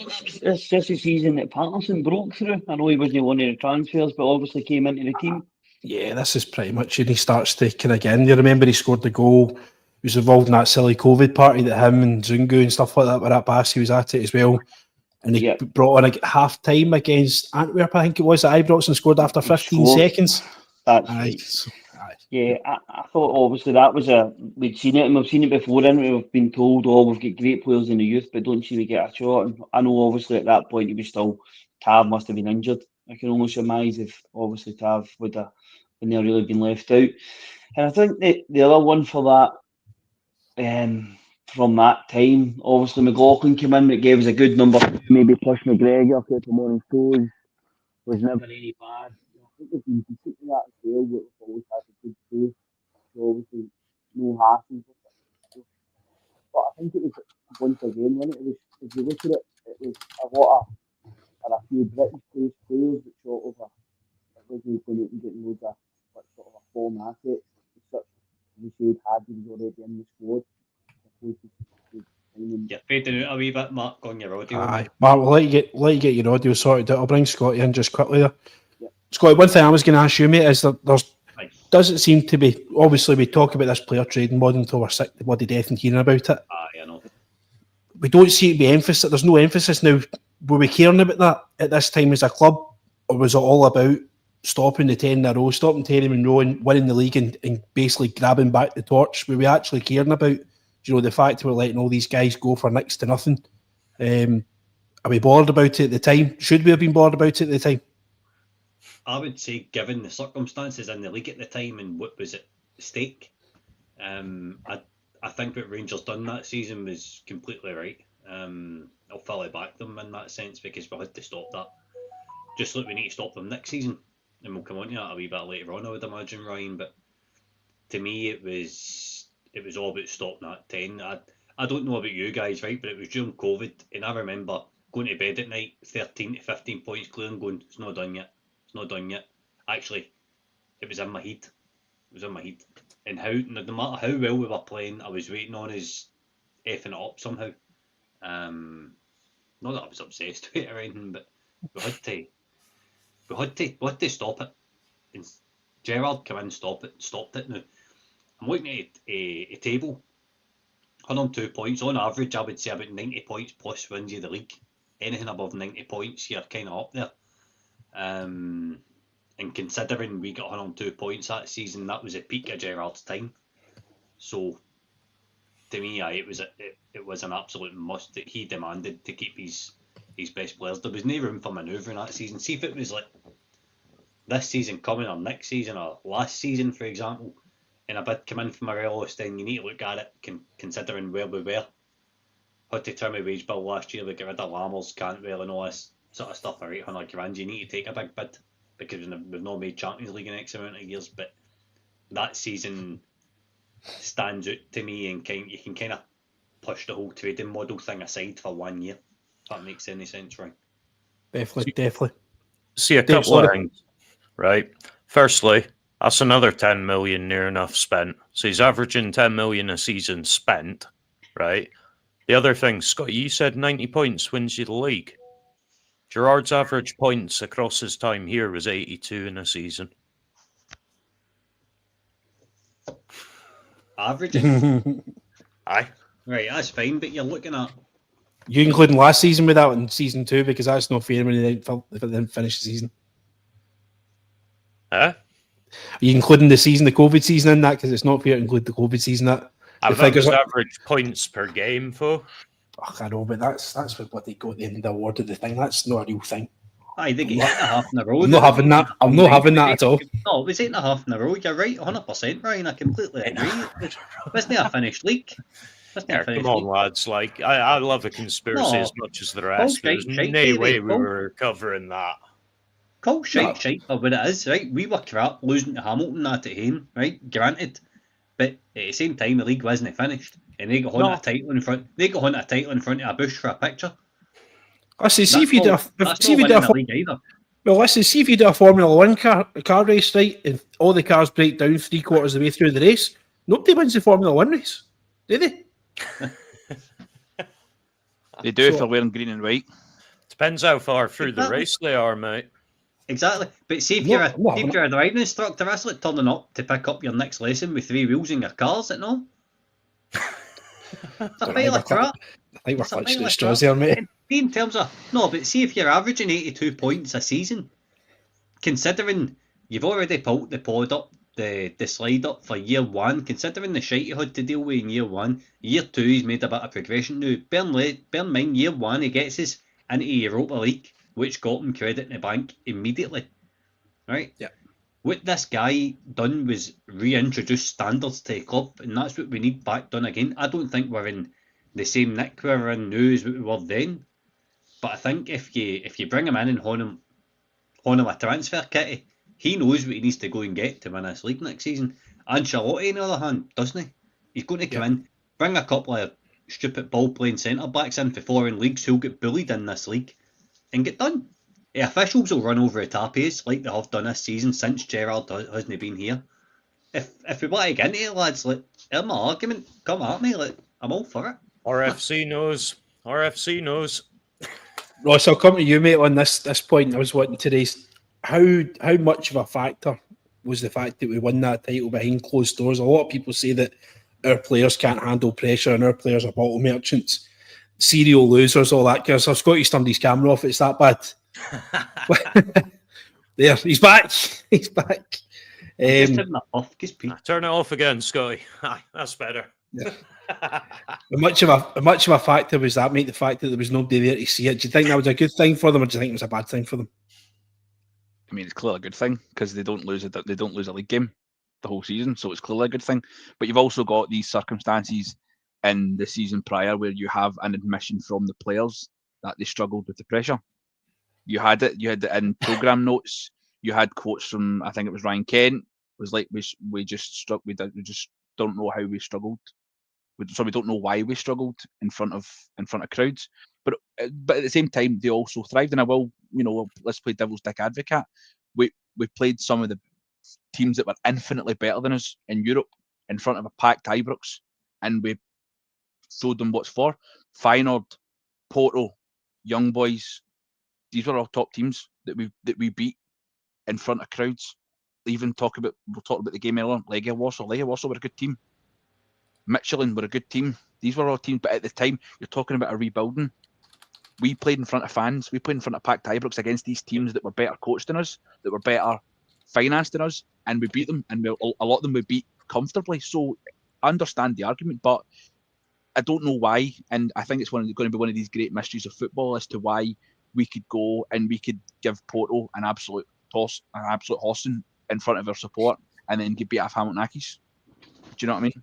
is the season that Patterson broke through. I know he wasn't one of the transfers, but obviously came into the team. Yeah, this is pretty much it. He starts to kind of get in. You remember he scored the goal. He was involved in that silly COVID party that him and Zungu and stuff like that were at Bass. He was at it as well. And he brought on a half time against Antwerp, I think it was, at Ibrox, and scored after 15 seconds. That's right. Yeah, I thought obviously that was we'd seen it and we've seen it before, and we've been told, we've got great players in the youth, but don't seem to get a shot. And I know obviously at that point he was still, Tav must have been injured. I can only surmise if obviously Tav would have really been left out. And I think the other one for that, from that time, obviously McLaughlin came in, it gave us a good number 2, maybe push McGregor, kept him on his toes, was never any bad. I think if you consider that as well, we've always had a good play, so obviously no hassle. But I think it was, once again, when it was, if you look at it, it was a lot of, a few British players that sort of originally going out and getting loads of sort of a form asset. Such as we said, Hadley was already in the squad. You're fading out a wee bit, Mark, on your audio. Aye, Mark, we'll let you get your audio sorted out. I'll bring Scotty in just quickly there. Yeah. Scotty, one thing I was going to ask you, mate, is that doesn't seem to be, obviously we talk about this player trading model until we're sick to bloody death and hearing about it. Aye, I know. We don't see it be emphasis. There's no emphasis now. Were we caring about that at this time as a club, or was it all about stopping the 10 in a row, stopping Terry Monroe and winning the league and basically grabbing back the torch? Were we actually caring about, the fact that we're letting all these guys go for next to nothing? Are we bothered about it at the time? Should we have been bothered about it at the time? I would say, given the circumstances in the league at the time and what was at stake, I think what Rangers done that season was completely right. I'll fully back them in that sense because we had to stop that. Just like we need to stop them next season, and we'll come on to that a wee bit later on, I would imagine, Ryan. But to me, it was all about stopping that 10. I don't know about you guys, right? But it was during COVID, and I remember going to bed at night, 13 to 15 points clear, and going, "It's not done yet. It's not done yet." Actually, it was in my head. It was in my head. And no matter how well we were playing, I was waiting on us effing it up somehow. Not that I was obsessed with it or anything, but we had to stop it. And Gerrard came in, stopped it. Now I'm looking at a table. 102 points on average. I would say about 90 points plus wins you the league. Anything above 90 points, you're kind of up there. And considering we got 102 points that season, that was a peak of Gerrard's time. So to me, it was an absolute must that he demanded to keep his best players. There was no room for manoeuvring that season. See if it was like this season coming or next season or last season, for example, and a bid come in from Morelos, then you need to look at it considering where we were. Had to turn my wage bill last year, we got rid of Lammers, Cantwell and all this sort of stuff for 800 grand. You need to take a big bid because we've not made Champions League in X amount of years, but that season stands out to me, and you can kind of push the whole trading model thing aside for 1 year, if that makes any sense, right? Definitely. See, a couple of things, right? Firstly, that's another 10 million near enough spent. So he's averaging 10 million a season spent, right? The other thing, Scott, you said 90 points wins you the league. Gerrard's average points across his time here was 82 in a season. Average? Aye. Right, that's fine, but you're looking at... You including last season with that in season 2, because that's not fair when they didn't finish the season. Huh? Are you including the COVID season in that? Because it's not fair to include the COVID season. That was average points per game, though. Oh, I know, but that's what they got the end of the award of the thing. That's not a real thing. Aye, they get 8.5 in a row. I'm not having that. I'm not having that at all. No, it was 8.5 in a row. You're right, 100%, Ryan. I completely agree. Wasn't it a finished league? Come on, lads. Like, I love a conspiracy as much as the rest. There's no way we were covering that. Call shite for what it is, right? We were crap losing to Hamilton at home, right? Granted. But at the same time, the league wasn't finished. And they got on a title in front. They got on a title in front of a bush for a picture. I see. See if you do a Well, listen, see if you do a Formula One car race, right, and all the cars break down 3/4 of the way through the race, nobody wins the Formula One race, do they? They do if they're wearing green and white. Depends how far through the Exactly. race they are, mate. Exactly. But see if No, you're a no, see if you're a driving instructor, that's like turning up to pick up your next lesson with 3 wheels in your cars, isn't it? It's a pile of crap. I think we're It's a clutching pile at of straws crap. there, mate. In terms of no, but see if you're averaging 82 points a season, considering you've already pulled the pod up, the slide up for year 1, considering the shite you had to deal with in year 1, year 2 he's made a bit of progression now. Bear in mind, year 1 he gets us into Europa League, which got him credit in the bank immediately. Right? Yeah. What this guy done was reintroduce standards to the club, and that's what we need back done again. I don't think we're in the same nick we're in now as what we were then. But I think if you bring him in and hone him a transfer kitty, he knows what he needs to go and get to win this league next season. Ancelotti, on the other hand, doesn't he? He's going to come in, bring a couple of stupid ball-playing centre-backs in for foreign leagues who'll get bullied in this league and get done. The officials will run over the tappies like they have done this season since Gerrard hasn't been here. If we want to get into it, lads, like, here's my argument. Come at me, like, I'm all for it. RFC knows. RFC knows. Ross, I'll come to you, mate, on this point. I was wanting to raise how much of a factor was the fact that we won that title behind closed doors. A lot of people say that our players can't handle pressure and our players are bottle merchants, serial losers, all that kind of stuff. Scotty turned his camera off. It's that bad. There, he's back. He's back. Just having a puff, because Pete. Turn it off again, Scotty. That's better. Yeah. How much of a factor was that, mate? The fact that there was nobody there to see it. Do you think that was a good thing for them, or do you think it was a bad thing for them? I mean, it's clearly a good thing because they don't lose a league game the whole season, so it's clearly a good thing. But you've also got these circumstances in the season prior where you have an admission from the players that they struggled with the pressure. You had it in program notes. You had quotes from, I think it was Ryan Kent. It was like we just don't know how we struggled. So we don't know why we struggled in front of crowds. But at the same time, they also thrived. And I will, let's play devil's dick advocate. We played some of the teams that were infinitely better than us in Europe in front of a packed Ibrox, and we showed them what's for. Feyenoord, Porto, Young Boys. These were all top teams that we beat in front of crowds. We'll talk about the game earlier. Legia Warsaw were a good team. Michelin were a good team. These were all teams, but at the time, you're talking about a rebuilding. We played in front of fans. We played in front of packed Ibrox against these teams that were better coached than us, that were better financed than us, and we beat them. And a lot of them we beat comfortably. So I understand the argument, but I don't know why. And I think it's going to be one of these great mysteries of football as to why we could go and we could give Porto an absolute horsing in front of our support, and then get beat off Hamiltonakis. Do you know what I mean?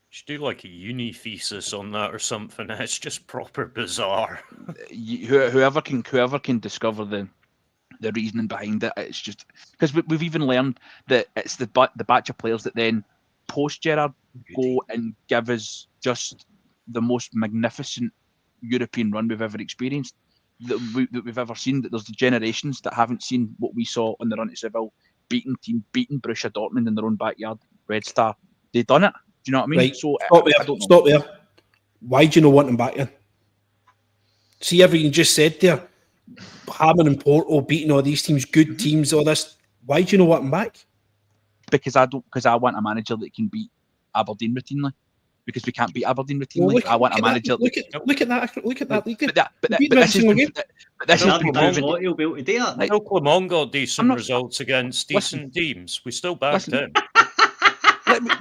Should do like a uni thesis on that or something. It's just proper bizarre. Whoever can discover the reasoning behind it, it's just because we've even learned that it's the batch of players that then post Gerrard go and give us just the most magnificent European run we've ever experienced, that we've ever seen. That there's the generations that haven't seen what we saw on the run to Seville, beating Borussia Dortmund in their own backyard, Red Star. They done it. Do you know what I mean? Right. So Stop there. Why do you not want them back in? See everything you just said there. Hammond and Porto beating all these teams, good teams, all this. Why do you not want them back? Because I want a manager that can beat Aberdeen routinely. Because we can't beat Aberdeen routinely. Well, I want a manager. Look at that. But this has been proven. What he'll be able to do that. No, Clement got decent results against decent teams. We still backed him.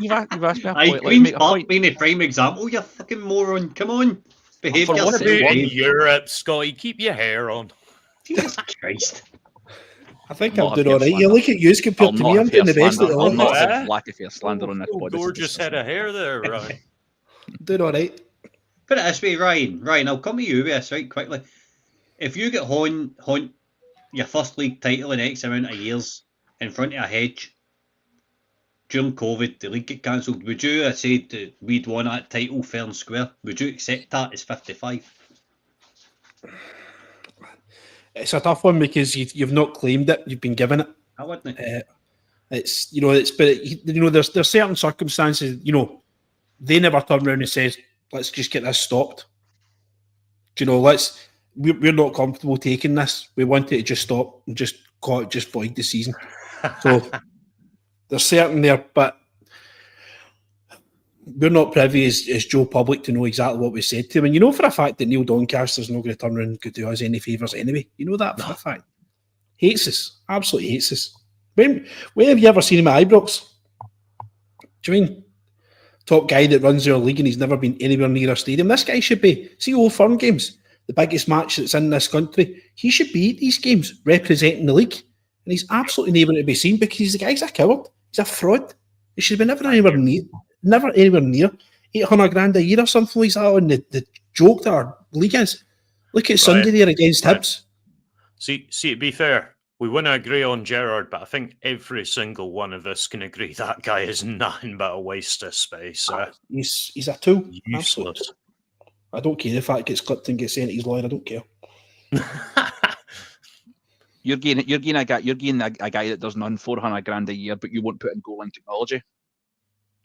You've asked me a point. Queen's Park being a prime example, you fucking moron. Come on. Behave yourself. Europe, Scotty, keep your hair on. Jesus Christ. I think I'm doing all right. You look at you compared to me. I'm doing the best at the I'll not moment. have lack of fair slander on this podcast. Gorgeous head of hair there, Ryan. Doing all right. Put it this way, Ryan, I'll come to you with this right quickly. If you get haunt your first league title in X amount of years in front of a hedge, during COVID, the league get cancelled, would you have said that we'd won that title fair and square? Would you accept that as 55? It's a tough one because you've not claimed it, you've been given it. I wouldn't. It's there's certain circumstances, they never turn around and says, let's just get this stopped. We're not comfortable taking this. We want it to just stop and just void the season. So there's certain there, but we're not privy as Joe Public to know exactly what we said to him. And you know for a fact that Neil Doncaster's not going to turn around and do us any favours anyway. You know that for a fact. Hates us. Absolutely hates us. When have you ever seen him at Ibrox? Do you mean top guy that runs their league and he's never been anywhere near a stadium? This guy should be, see Old Firm games, the biggest match that's in this country. He should be at these games representing the league. And he's absolutely never to be seen because the guy's a coward. He's a fraud. He should be never anywhere near 800 grand a year or something like that on the joke that our league is. Look at Sunday there against Hibs. See, to be fair, we wouldn't agree on Gerrard, but I think every single one of us can agree that guy is nothing but a waste of space. He's a tool. Useless. I don't care if that gets clipped and gets sent to his lawyer. I don't care. You're getting a guy that does none 400 grand a year, but you won't put in goal line technology.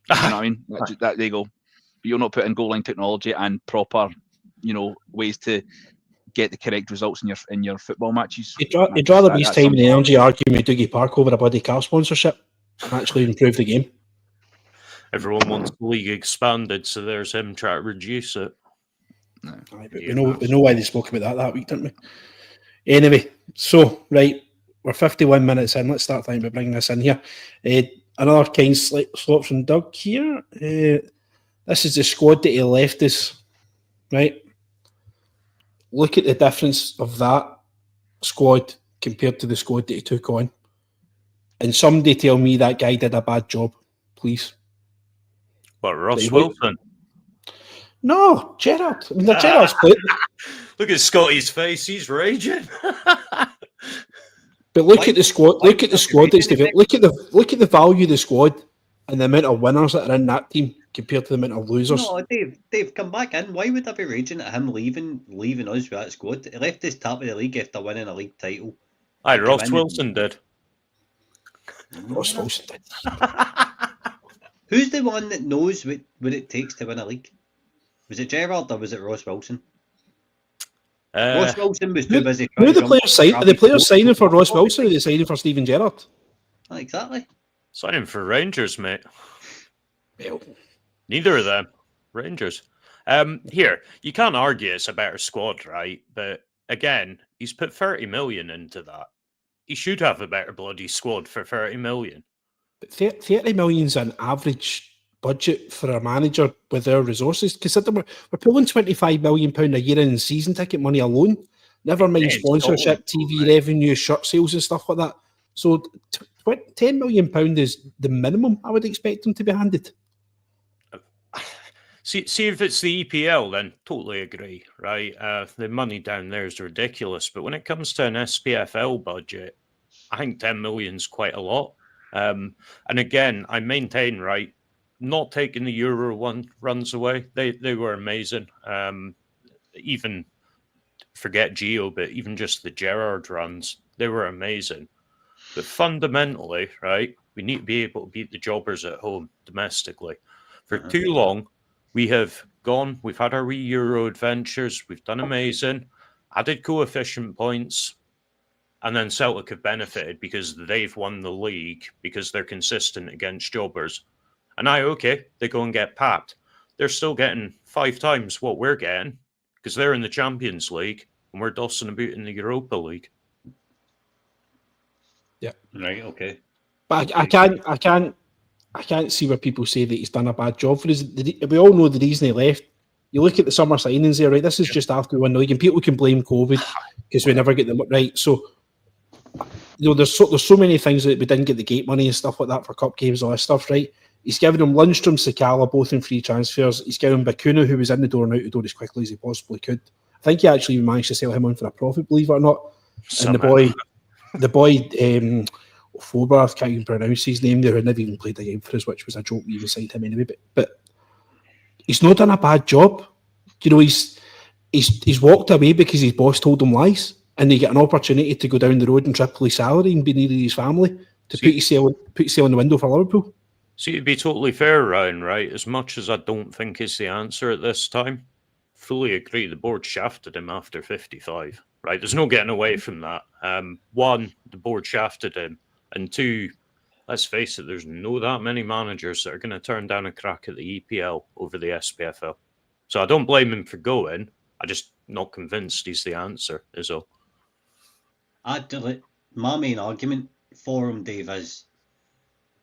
You know what I mean? There you go. But you'll not put in goal line technology and proper, ways to get the correct results in your football matches. You'd rather be time and energy arguing with Dougie Park over a bloody car sponsorship and actually improve the game. Everyone wants the league expanded, so there's him trying to reduce it. No. We know why they spoke about that week, didn't we? Anyway, so right, we're 51 minutes in. Let's start thinking about bringing this in here. Another kind slot from Doug here. This is the squad that he left us, right? Look at the difference of that squad compared to the squad that he took on. And somebody tell me that guy did a bad job, please. What, Ross Wilson? No, Gerrard. I mean, Gerrard's played. Look at Scotty's face; he's raging. But look at the squad. Look at the squad that's developed. Look at the value of the squad and the amount of winners that are in that team compared to the amount of losers. No, Dave, come back in. Why would I be raging at him leaving us with that squad? He left us top of the league after winning a league title. Aye, Ross Wilson did. Ross Wilson did. Who's the one that knows what it takes to win a league? Was it Gerrard or was it Ross Wilson? Ross Wilson was too busy. Who are the players signing for Ross Wilson? Or are they signing for Steven Gerrard? Exactly. Signing for Rangers, mate. Well, neither of them. Rangers. Here, you can't argue it's a better squad, right? But again, he's put 30 million into that. He should have a better bloody squad for 30 million. But 30 million's an average budget for a manager with their resources. Consider we're pulling £25 million a year in season ticket money alone. Never mind sponsorship, TV revenue, shirt sales and stuff like that. So £10 million is the minimum I would expect them to be handed. See if it's the EPL, then totally agree, right? The money down there is ridiculous. But when it comes to an SPFL budget, I think 10 million's quite a lot. And again, I maintain, right, not taking the Euro runs away. They were amazing. Even forget Gio, but even just the Gerrard runs, they were amazing. But fundamentally, right, we need to be able to beat the jobbers at home domestically. For too long, we have gone, we've had our wee Euro adventures, we've done amazing, added coefficient points, and then Celtic have benefited because they've won the league because they're consistent against jobbers. And they go and get papped. They're still getting 5 times what we're getting because they're in the Champions League and we're dossing about in the Europa League. Yeah. Right, okay. But I can't see where people say that he's done a bad job for us. We all know the reason he left. You look at the summer signings there, right? This is just after we won the league, and people can blame COVID because we never get them right. So, there's so many things that we didn't get the gate money and stuff like that for cup games, all this stuff, right? He's given him Lundstrom, Sakala, both in free transfers. He's given Bakuna, who was in the door and out the door as quickly as he possibly could. I think he actually managed to sell him on for a profit, believe it or not. Somehow. And the boy, Fober, I can't even pronounce his name there, who never even played a game for us, which was a joke. We even signed him anyway. But he's not done a bad job. He's walked away because his boss told him lies. and they get an opportunity to go down the road and triple his salary and be near his family to put his sale in the window for Liverpool. See, to be totally fair, Ryan, right, as much as I don't think is the answer at this time, fully agree, the board shafted him after 55, right? There's no getting away from that. One, the board shafted him, and two, let's face it, there's no that many managers that are going to turn down a crack at the EPL over the SPFL. So I don't blame him for going. I'm just not convinced he's the answer, is all. My main argument for him, Dave, is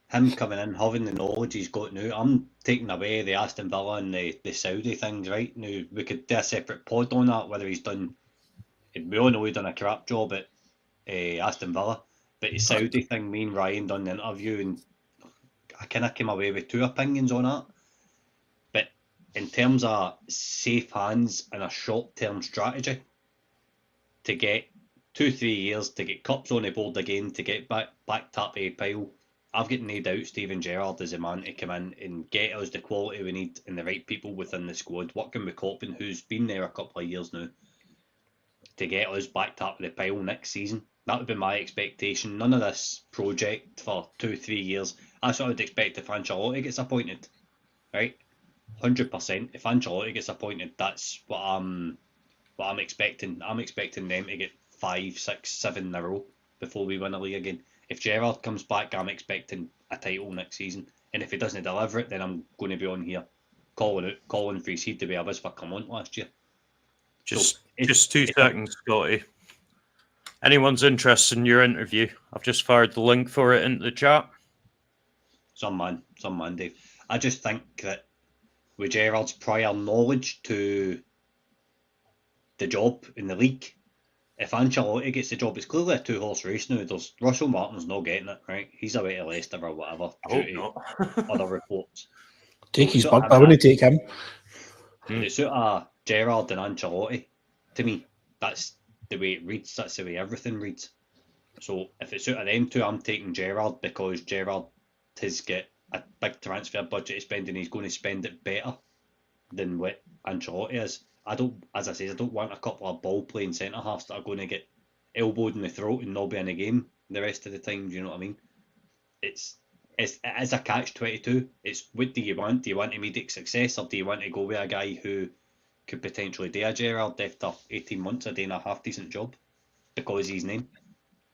him coming in, having the knowledge he's got now. I'm taking away the Aston Villa and the Saudi things, right? Now, we could do a separate pod on that, whether he's done... We all know he's done a crap job at Aston Villa, but the Saudi thing, me and Ryan done the interview, and I kind of came away with two opinions on that. But in terms of safe hands and a short-term strategy, to get 2-3 years, to get cups on the board again, to get back top a pile, I've got no doubt Steven Gerrard is the man to come in and get us the quality we need and the right people within the squad, working with Coppin, who's been there a couple of years now, to get us back top of the pile next season. That would be my expectation. None of this project for 2-3 years. That's what I would expect if Ancelotti gets appointed, right? 100%. If Ancelotti gets appointed, that's what I'm expecting. I'm expecting them to get 5, 6, 7 in a row before we win a league again. If Gerrard comes back, I'm expecting a title next season. And if he doesn't deliver it, then I'm going to be on here calling for his head to be a buzz for Clermont last year. Just 2 seconds, Scotty. Anyone's interested in your interview, I've just fired the link for it into the chat. Some man, Dave. I just think that with Gerrard's prior knowledge to the job in the league, if Ancelotti gets the job, it's clearly a 2-horse race now. There's Russell Martin's not getting it, right? He's away to Leicester or whatever. I hope not. Other reports. Take his bug, I wouldn't take him. It's sort of Gerrard and Ancelotti. To me, that's the way it reads. That's the way everything reads. So if it's out of them two, I'm taking Gerrard because Gerrard has got a big transfer budget to spend and he's going to spend it better than what Ancelotti is. I don't want a couple of ball-playing centre-halves that are going to get elbowed in the throat and not be in the game the rest of the time. Do you know what I mean? It is a catch-22. It's what do you want? Do you want immediate success, or do you want to go with a guy who could potentially do a Gerrard after 18 months of doing a half-decent job because he's name?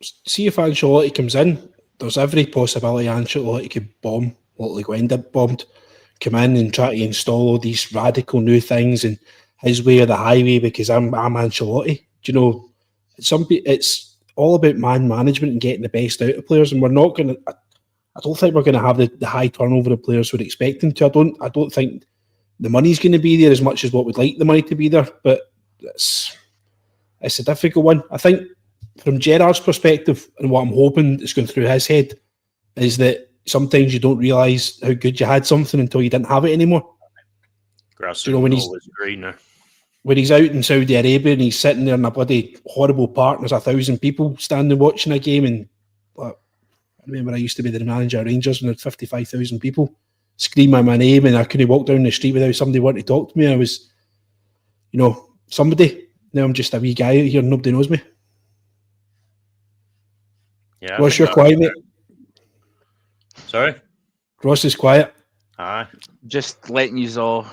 See if Ancelotti comes in, there's every possibility Ancelotti could bomb what Le Guin did, bombed, come in and try to install all these radical new things and his way or the highway because I'm Ancelotti. Do you know, it's all about man management and getting the best out of players, and we're not going to. I don't think we're going to have the high turnover of players we're expecting to. I don't think the money's going to be there as much as what we'd like the money to be there. But it's a difficult one. I think from Gerrard's perspective, and what I'm hoping is going through his head, is that sometimes you don't realise how good you had something until you didn't have it anymore. Grass you know, when is greener. When he's out in Saudi Arabia and he's sitting there in a bloody horrible park and there's 1,000 people standing watching a game, and I remember I used to be the manager of Rangers and there were 55,000 people screaming my name and I couldn't walk down the street without somebody wanting to talk to me. I was, somebody. Now I'm just a wee guy out here and nobody knows me. Yeah. Ross, you're quiet, mate. Sorry? Ross is quiet. Aye. Just letting you all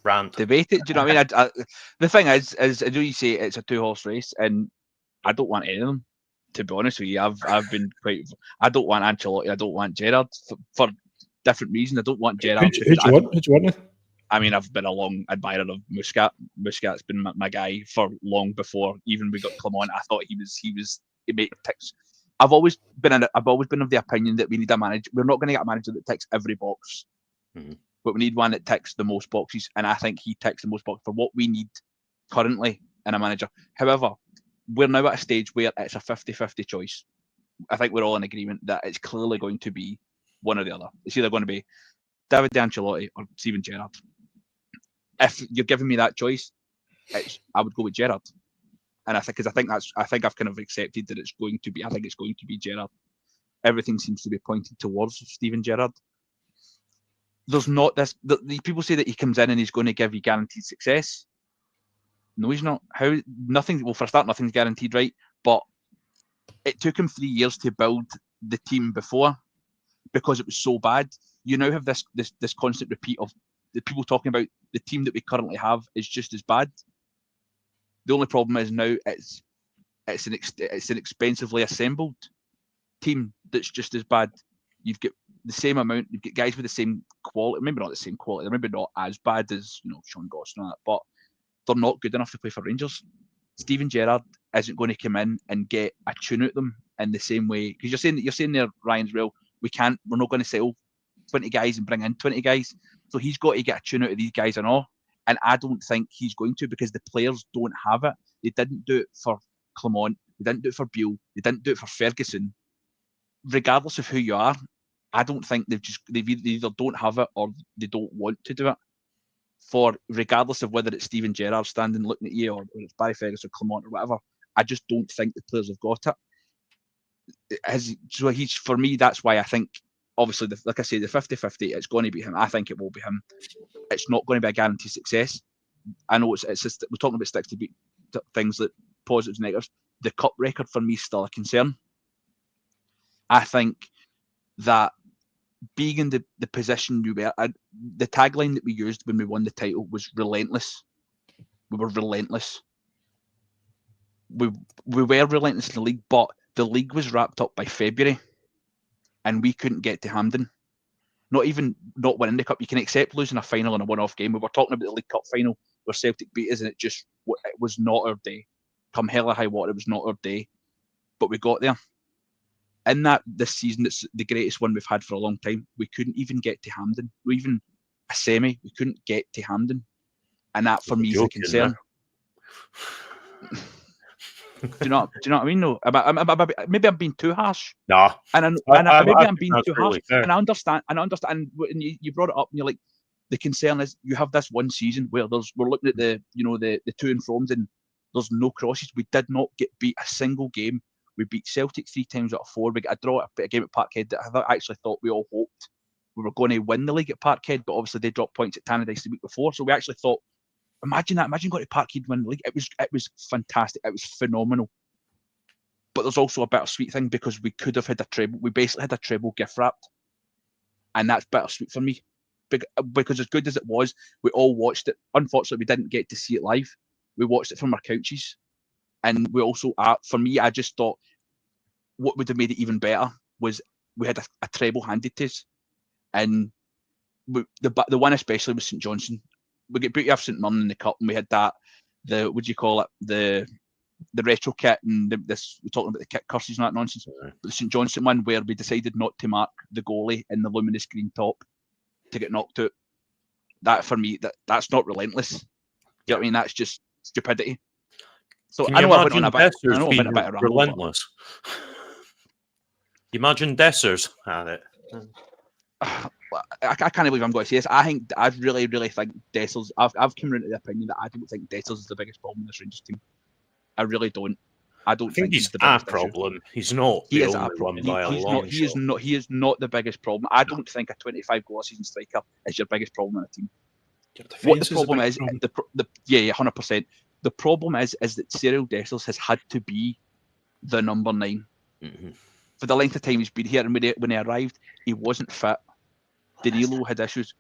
rant debate it. Do you know what I mean? The thing is I know you say it's a 2-horse race, and I don't want any of them. To be honest with you, I've been quite. I don't want Ancelotti. I don't want Gerrard for different reasons. I don't want Gerrard. Who do you want? I mean, I've been a long admirer of Muscat. Muscat's been my guy for long before even we got Clermont. I thought he made ticks. I've always been of the opinion that we need a manager. We're not going to get a manager that ticks every box. Mm-hmm. But we need one that ticks the most boxes, and I think he ticks the most boxes for what we need currently in a manager. However, we're now at a stage where it's a 50-50 choice. I think we're all in agreement that it's clearly going to be one or the other. It's either going to be David Ancelotti or Steven Gerrard. If you're giving me that choice, I would go with Gerrard. And I think I've kind of accepted that it's going to be. I think it's going to be Gerrard. Everything seems to be pointing towards Steven Gerrard. There's not this. The people say that he comes in and he's going to give you guaranteed success. No, he's not. How? Nothing. Well, for a start, nothing's guaranteed, right? But it took him 3 years to build the team before because it was so bad. You now have this constant repeat of the people talking about the team that we currently have is just as bad. The only problem is now it's an expensively assembled team that's just as bad. You've got the same amount. You've got guys with the same quality. Maybe not the same quality. They're maybe not as bad as Sean Goss and all that, but they're not good enough to play for Rangers. Steven Gerrard isn't going to come in and get a tune out them in the same way, because you're saying there, Ryan, as well. We're not going to sell 20 guys and bring in 20 guys. So he's got to get a tune out of these guys and all. And I don't think he's going to, because the players don't have it. They didn't do it for Clement. They didn't do it for Beale. They didn't do it for Ferguson. Regardless of who you are, I don't think they either don't have it or they don't want to do it. For regardless of whether it's Steven Gerrard standing looking at you or it's Barry Ferguson or Clement or whatever, I just don't think the players have got it. For me, that's why I think, obviously, like I say, the 50-50, it's going to be him. I think it will be him. It's not going to be a guaranteed success. I know it's just, we're talking about sticks to beat things that positives and negatives. The cup record for me is still a concern. I think that being in the position you were, the tagline that we used when we won the title was relentless. We were relentless. We were relentless in the league, but the league was wrapped up by February, and we couldn't get to Hampden. Not winning the cup. You can accept losing a final in a one-off game. We were talking about the League Cup final where Celtic beat us, and it was not our day. Come hell or high water, it was not our day. But we got there. In this season, it's the greatest one we've had for a long time. We couldn't even get to Hampden. Even a semi, we couldn't get to Hampden. And that for me is a concern. Do you know what I mean? No, maybe I'm being too harsh. Nah, maybe I'm being too harsh. Fair. And I understand. And when you brought it up, and you're like, the concern is you have this one season where we're looking at the to and froms, and there's no crosses. We did not get beat a single game. We beat Celtic 3 times out of 4. We got a draw at a game at Parkhead that I actually thought we all hoped we were going to win the league at Parkhead, but obviously they dropped points at Tannadice the week before. So we actually thought, imagine that. Imagine going to Parkhead and winning the league. It was fantastic. It was phenomenal. But there's also a bittersweet thing because we could have had a treble. We basically had a treble gift wrapped. And that's bittersweet for me. Because as good as it was, we all watched it. Unfortunately, we didn't get to see it live. We watched it from our couches. And we also, for me, I just thought what would have made it even better was we had a treble handed to us. And the one especially was St Johnstone. We get beat off St Mirren in the cup, and we had that, the retro kit, and we're talking about the kit curses and that nonsense. But the St Johnstone one where we decided not to mark the goalie in the luminous green top to get knocked out. That for me, that's not relentless. Do you know what I mean? That's just stupidity. So I know I went on a bit. I know I went a bit of relentless. You imagine Dessers at it. I can't believe I'm going to say this. I really, really think Dessers. I've come around to the opinion that I don't think Dessers is the biggest problem in this Rangers team. I really don't. I think he's the a problem. Issue. He's not. He is a problem. He is not the biggest problem. I don't think a 25 goal a season striker is your biggest problem in a team. What the problem is, 100%. The problem is that Cyril Dessers has had to be the number 9 for the length of time he's been here. And when he arrived, he wasn't fit. Danilo had issues.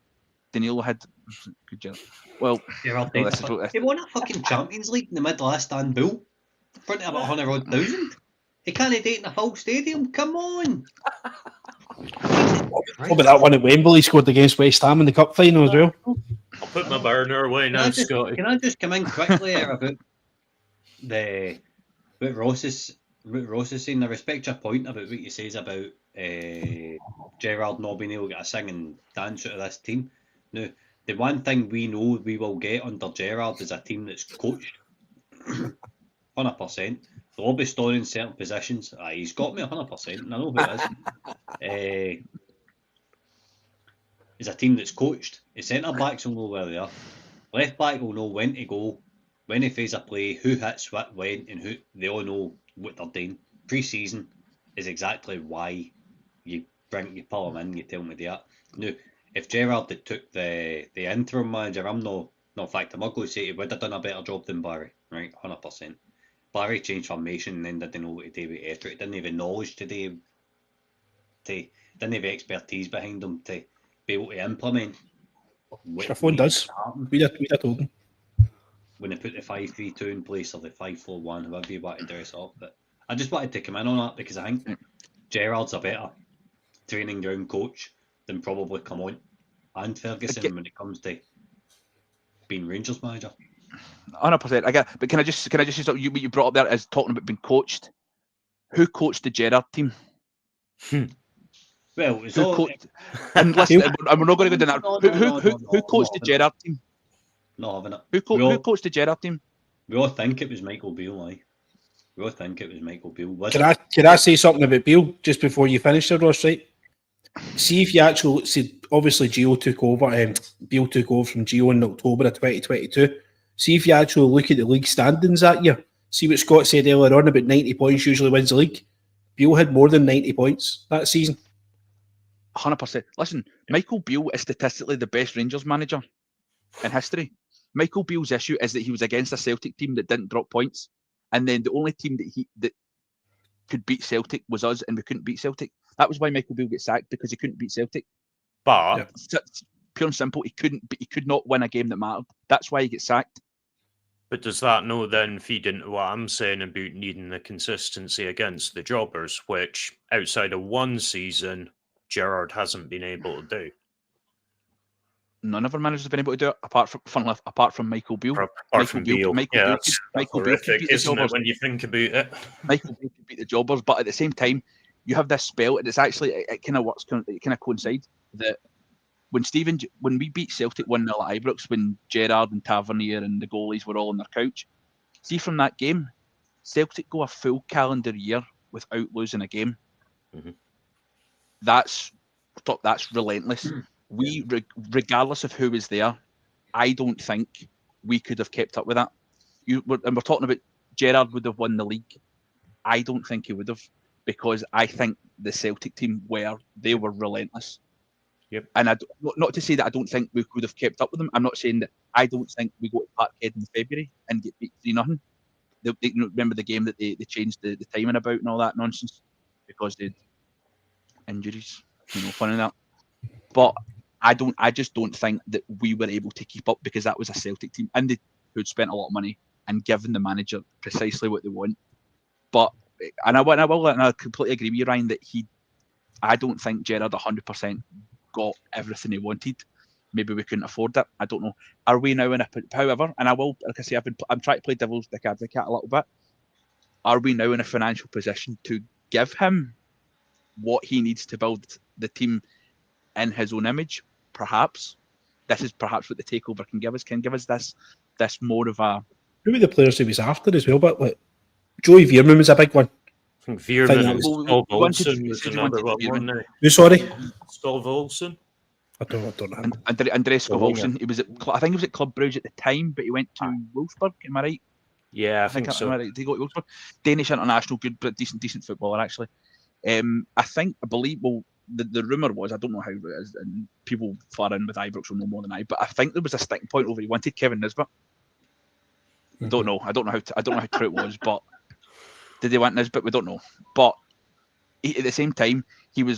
Danilo had good job. Well, he won a fucking Champions League in the middle of Istanbul, in front of about 100,000. He can't date in a full stadium. Come on. What about that one at Wembley? He scored against West Ham in the cup final as well. I'll put my burner away now, Scotty. Can I just come in quickly here about what Ross is saying? I respect your point about what he says about Gerrard not being able to get a sing and dance out of this team. Now, the one thing we know we will get under Gerrard is a team that's coached 100%. They'll be storing in certain positions. He's got me 100%, and I know who it is. Is a team that's coached. The centre backs will know where they are. Left back will know when to go, when to phase a play, who hits what when, and who they all know what they're doing. Pre-season is exactly why you pull them in, you tell me that. Now, if Gerrard had took the interim manager, I'm not No, in fact, I'm not going to say he would have done a better job than Barry, right? 100%. Barry changed formation and then didn't know what to do with effort. He didn't have knowledge today. Didn't have expertise behind him to be able to implement. Shafon does. We did told him. When they put the 5-3-2 in place or the 5-4-1, however you want to dress up. But I just wanted to come in on that because I think Gerrard's a better training ground coach than probably come on and Ferguson when it comes to being Rangers manager. 100%. I get, but can I just say something? What you brought up there is talking about being coached. Who coached the Gerrard team? Well, it's Who all. coached? And listen, and we're not going to go down that. Who coached the Gerrard team? Not having it. Who coached the Gerrard team? We all think it was Michael Beale, aye. We all think it was Michael Beale. Can I say something about Beale just before you finish there, Ross? Right? See if you actually see. Obviously, Beale took over from Gio in October of 2022. See if you actually look at the league standings that year. See what Scott said earlier on about 90 points usually wins the league. Beale had more than 90 points that season. 100%. Listen, Michael Beale is statistically the best Rangers manager in history. Michael Beale's issue is that he was against a Celtic team that didn't drop points, and then the only team that could beat Celtic was us, and we couldn't beat Celtic. That was why Michael Beale got sacked, because he couldn't beat Celtic. But pure and simple, he could not win a game that mattered. That's why he gets sacked. But does that then feed into what I'm saying about needing the consistency against the jobbers, which outside of one season, Gerrard hasn't been able to do? None of our managers have been able to do it, apart from Michael Beale. Michael Beale could beat the jobbers when you think about it. Michael Beale could beat the jobbers, but at the same time, you have this spell, and it's actually it kind of works. It kind of coincides that when we beat Celtic 1-0 at Ibrox, when Gerrard and Tavernier and the goalies were all on their couch. See, from that game, Celtic go a full calendar year without losing a game. Mm-hmm. That's relentless. We, regardless of who was there, I don't think we could have kept up with that. We're talking about Gerrard would have won the league. I don't think he would have, because I think the Celtic team were relentless. Yep. And not to say that I don't think we could have kept up with them. I'm not saying that I don't think we go to Parkhead in February and get beat 3-0. They remember the game that they changed the timing about and all that nonsense because they had injuries, fun and that. But I just don't think that we were able to keep up, because that was a Celtic team and who'd spent a lot of money and given the manager precisely what they want. But I completely agree with you, Ryan, that I don't think Gerrard 100% got everything he wanted. Maybe we couldn't afford it. I don't know. Are we now however, and I will, like I say, I'm trying to play devil's advocate a little bit. Are we now in a financial position to give him what he needs to build the team in his own image? Perhaps. This is perhaps what the takeover can give us. Can give us this more of a. Who were the players he was after as well? But like, Joey Veerman was a big one. I think Veerman was Stolv Olsen was another one, wasn't he? Who, sorry? Stolv Olsen. I don't know. Andreas Stolv Olsen. He was I think he was at Club Brugge at the time, but he went to Wolfsburg. Am I right? Yeah, I think so. Right? He got to Wolfsburg. Danish international, good but decent footballer actually. I believe. Well, the rumour was, I don't know how it is, and people far in with Ibrox will know more than I, but I think there was a sticking point over he wanted Kevin Nisbet. I don't know how true it was, but did they want Nisbet? We don't know. But at the same time, he was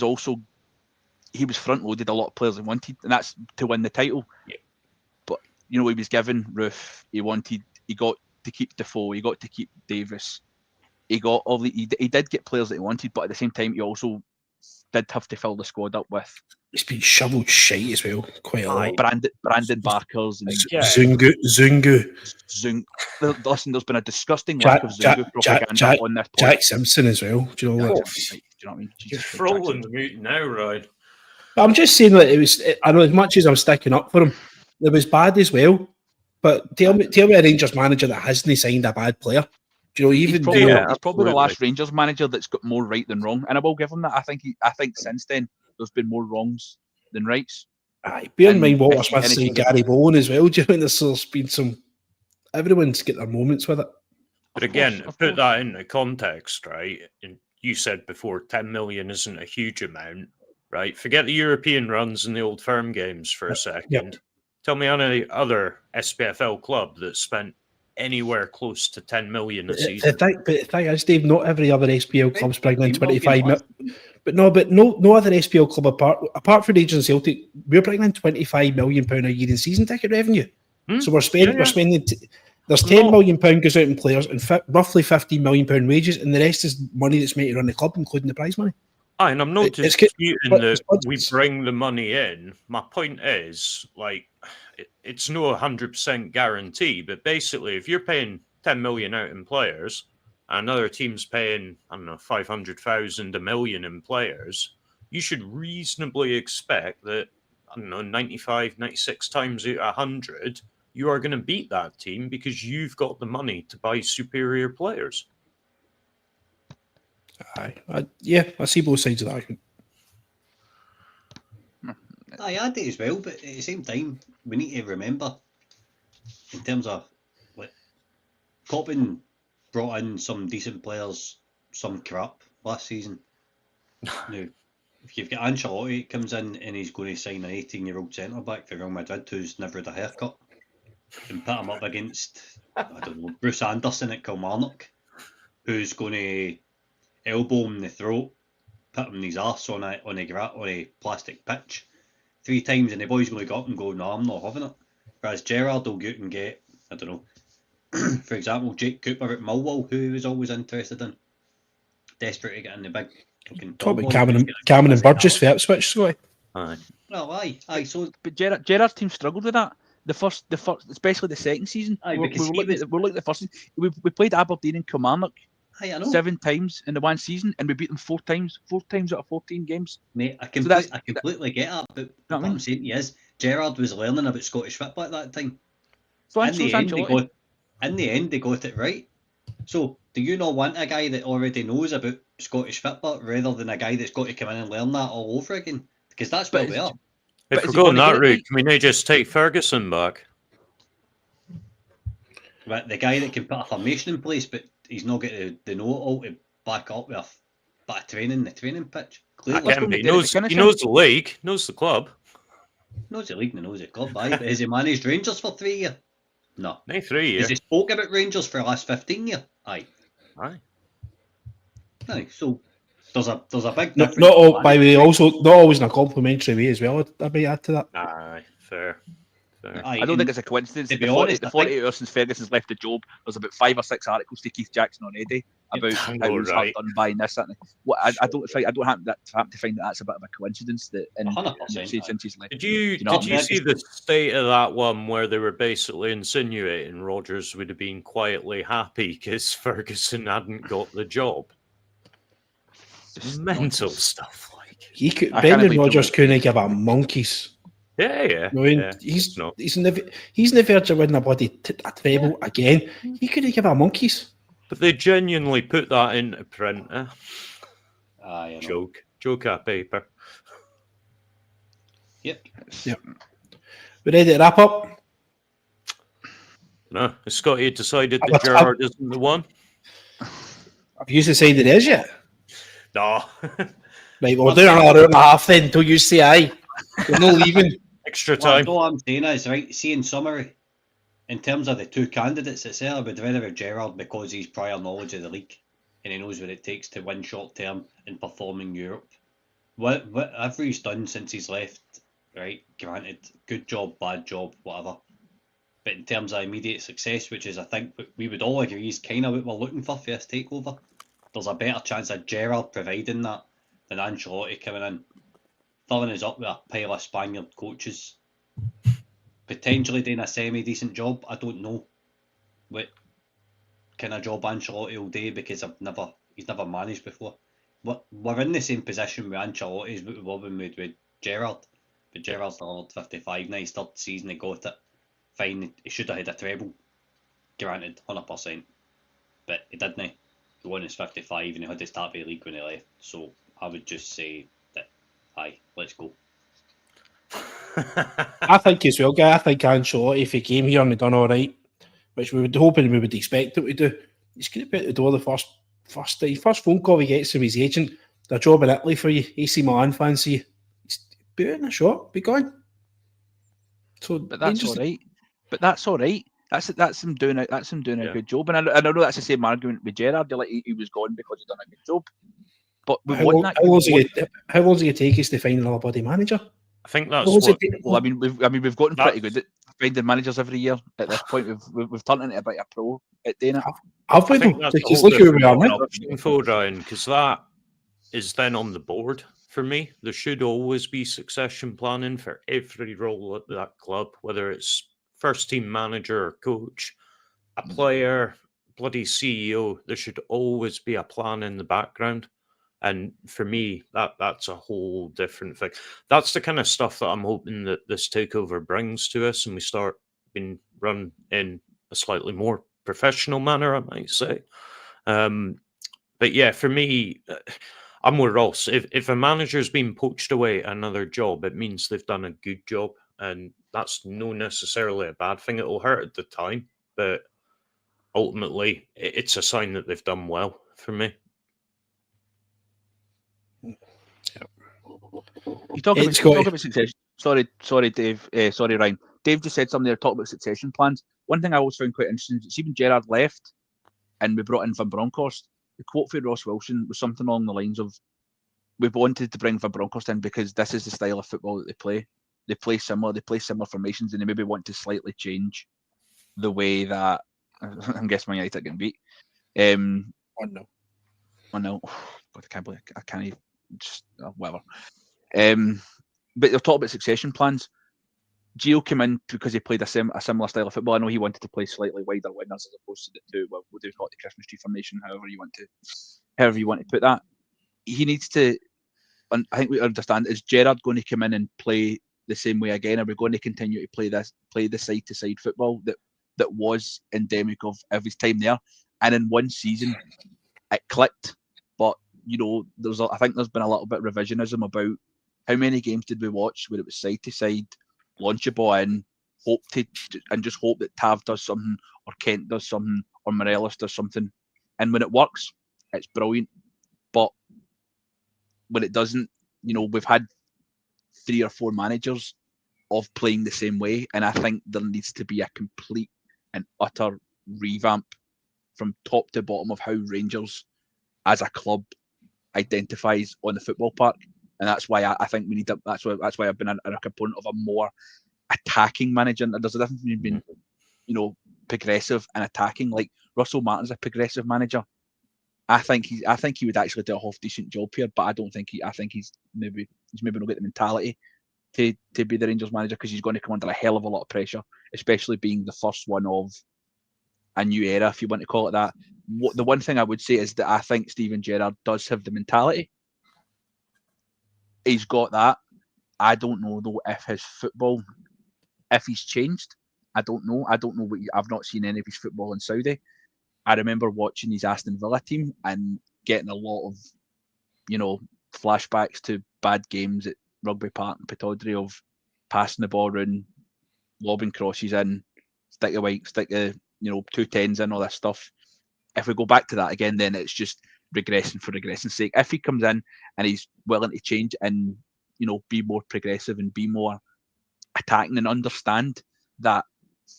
front loaded a lot of players he wanted, and that's to win the title. Yeah. But he was given Roof. He got to keep Defoe. He got to keep Davis. He got he did get players that he wanted, but at the same time, he also did have to fill the squad up with. He's been shoveled shite as well, quite a lot. Brandon Barkers and Zungu. Listen, there's been a disgusting lack of Zungu propaganda on this point. Jack Simpson as well. Do you know what? Do you know what I mean? You're trolling the meeting now, Ryan. I'm just saying that it was. I know as much as I'm sticking up for him, it was bad as well. But tell me a Rangers manager that hasn't signed a bad player. Do you know, even he's probably the last Rangers manager that's got more right than wrong, and I will give him that. I think since then there's been more wrongs than rights. Bear in mind Walter Smith saying Gary Bowen as well. Do you know, there's been some. Everyone's got their moments with it. But again, put that into context, right? And you said before, 10 million isn't a huge amount, right? Forget the European runs and the Old Firm games for a second. Yep. Tell me any other SPFL club that spent anywhere close to 10 million a season. But the thing is, Dave, not every other SPL club's bringing in 25 million. million. But no other SPL club apart from Rangers and Celtic, we're bringing in £25 million a year in season ticket revenue. So we're spending. There's £10 million goes out in players and roughly £15 million wages, and the rest is money that's made to run the club, including the prize money. And I'm not disputing that we bring the money in. My point is, like, it's no 100% guarantee, but basically, if you're paying 10 million out in players, and another team's paying, I don't know, 500,000, $1 million in players, you should reasonably expect that, I don't know, 95, 96 times out of 100, you are going to beat that team because you've got the money to buy superior players. I see both sides of the argument. I do as well, but at the same time, we need to remember, in terms of, like, Coppin brought in some decent players, some crap last season. Now, if you've got Ancelotti comes in and he's going to sign an 18-year-old centre-back for Real Madrid who's never had a haircut, and put him up against, I don't know, Bruce Anderson at Kilmarnock, who's going to elbow him in the throat, put him in his arse on a plastic pitch 3 times, and the boy's going to go up and go, no, I'm not having it. Whereas Gerrard will go out and get, I don't know, for example, Jake Cooper at Millwall, who he was always interested in, desperate to get in the big fucking Talking Cameron and Burgess for Ipswich, Scotty. Aye. Well, aye. So, but Gerrard's team struggled with that. The first, especially the second season. Aye, we're like the first season. We played Aberdeen and Kilmarnock I know. 7 times in the one season, and we beat them 4 times out of 14 games. Mate, I completely get that, but what I'm saying is, Gerrard was learning about Scottish football at that time. So in the end, they got it right. So, do you not want a guy that already knows about Scottish football rather than a guy that's got to come in and learn that all over again? Because that's where we are. If we're going that route, can we not just take Ferguson back? But the guy that can put a formation in place, but he's not got the know-it-all to back up with a bit of training, the training pitch. Clearly, he knows the league, knows the club. Knows the league and knows the club, aye. But has he managed Rangers for 3 years? No. 3 years. Has he spoke about Rangers for the last 15 years? Aye. Aye. So there's a big difference. Not all, by the way, also not always in a complimentary way as well. I may add to that. Aye, fair. I don't think it's a coincidence. To be honest, the 48 hours since Ferguson's left the job, there's about 5 or 6 articles to Keith Jackson already about how he's hard done by this. I don't happen to find that that's a bit of a coincidence that 100%. Since he's left. Did you see the state of that one where they were basically insinuating Rodgers would have been quietly happy because Ferguson hadn't got the job? Mental stuff like. Brendan Rodgers couldn't give a monkeys. Yeah. He's on the verge of winning a bloody a treble again. He couldn't give a monkeys. But they genuinely put that into print. Joke at paper. Yep. We ready to wrap up? No, has Scotty decided that Gerrard isn't the one? Have you decided it is yet? No. Right, we'll do another hour and a half then until you say aye. We're not leaving. Extra time. All I'm saying is, right, see, in summary, in terms of the 2 candidates that's there, I would rather have Gerrard because he's prior knowledge of the league and he knows what it takes to win short term and perform in Europe. Whatever he's done since he's left, right, granted, good job, bad job, whatever. But in terms of immediate success, which is, I think, we would all agree is kind of what we're looking for this takeover, there's a better chance of Gerrard providing that than Ancelotti coming in, filling us up with a pile of Spaniard coaches, potentially doing a semi-decent job. I don't know what kind of job Ancelotti will do because he's never managed before. We're in the same position with Ancelotti as we were with Gerrard, but Gerrard's delivered 55 now. His 3rd season he got it. Fine, he should have had a treble, granted, 100%, but he didn't. He won his 55 and he had to start the league when he left. So I would just say that, aye, let's go. I think as well, guy. I think Ancelotti, if he came here and he done all right, which we would hope and we would expect him to do, he's going to be at the door the first phone call he gets from his agent. The job in Italy for you, AC Milan fancy you. He's put in a shot, be gone. So, But that's Rangers- all right. But that's all right. That's him doing a Yeah. good job. And I know that's the same argument with Gerrard. You're like he was gone because he done a good job. But we How want long, that. how long's it going to take us to find another bloody manager? I think that's How long's what. it take- Well, we've gotten pretty That- good at finding managers every year. At this point, we've turned into about a pro at doing it. Have we I think though? that's a Because whole look where we are different now. info, Ryan, because that is then on the board for me. There should always be succession planning for every role at that club, whether it's first team manager or coach, a player, bloody CEO. There should always be a plan in the background. And for me, that's a whole different thing. That's the kind of stuff that I'm hoping that this takeover brings to us, and we start being run in a slightly more professional manner, I might say. But yeah, for me, I'm with Ross. If a manager's been poached away another job, it means they've done a good job, and that's not necessarily a bad thing. It'll hurt at the time, but ultimately, it's a sign that they've done well for me. You talk about succession. Sorry, Dave. Sorry, Ryan. Dave just said something there. Talk about succession plans. One thing I always found quite interesting is Steven Gerrard left, and we brought in Van Bronckhorst. The quote for Ross Wilson was something along the lines of, "We wanted to bring Van Bronckhorst in because this is the style of football that they play. They play similar. They play similar formations, and they maybe want to slightly change the way that." I'm guessing Man United are getting beat. 1-0. God, I can't believe I can't even just whatever. But they'll talk about succession plans. Gio came in because he played a similar style of football. I know he wanted to play slightly wider wingers as opposed to the two. Well, what do we call it, the Christmas tree formation? However you want to put that. He needs to. And I think we understand: is Gerrard going to come in and play the same way again? Are we going to continue to play the side to side football that was endemic of his time there? And in one season, it clicked. But I think there's been a little bit of revisionism about how many games did we watch where it was side to side, launch a ball in, just hope that Tav does something, or Kent does something, or Morelos does something, and when it works, it's brilliant. But when it doesn't, we've had 3 or 4 managers of playing the same way, and I think there needs to be a complete and utter revamp from top to bottom of how Rangers as a club identifies on the football park. And that's why I think we need to. That's why I've been a component of a more attacking manager. And there's a difference between being, progressive and attacking. Like Russell Martin's a progressive manager. I think he would actually do a half decent job here, but I don't think I think he's maybe not got the mentality to be the Rangers manager, because he's going to come under a hell of a lot of pressure, especially being the first one of a new era, if you want to call it that. The one thing I would say is that I think Steven Gerrard does have the mentality. He's got that. I don't know though if his football, if he's changed. I don't know. I've not seen any of his football in Saudi. I remember watching his Aston Villa team and getting a lot of, flashbacks to bad games at Rugby Park and Pittodrie of passing the ball around, lobbing crosses in, stick a 210s in, all this stuff. If we go back to that again, then it's just regressing for regressing's sake. If he comes in and he's willing to change and be more progressive and be more attacking, and understand that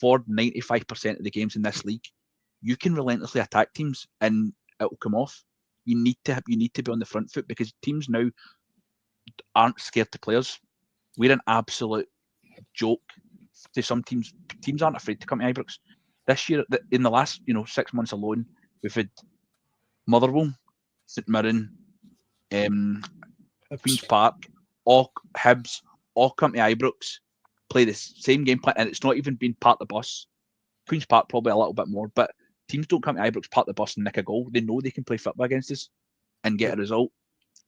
for 95% of the games in this league, you can relentlessly attack teams and it'll come off. You need to be on the front foot, because teams now aren't scared to play us. We're an absolute joke to some teams. Teams aren't afraid to come to Ibrox. This year, in the last 6 months alone, we've had Motherwell, St Mirren, Queen's Park, all Hibs, all come to Ibrox, play the same game plan, and it's not even been part of the bus. Queen's Park probably a little bit more, but teams don't come to Ibrox, part of the bus and nick a goal. They know they can play football against us and get a result,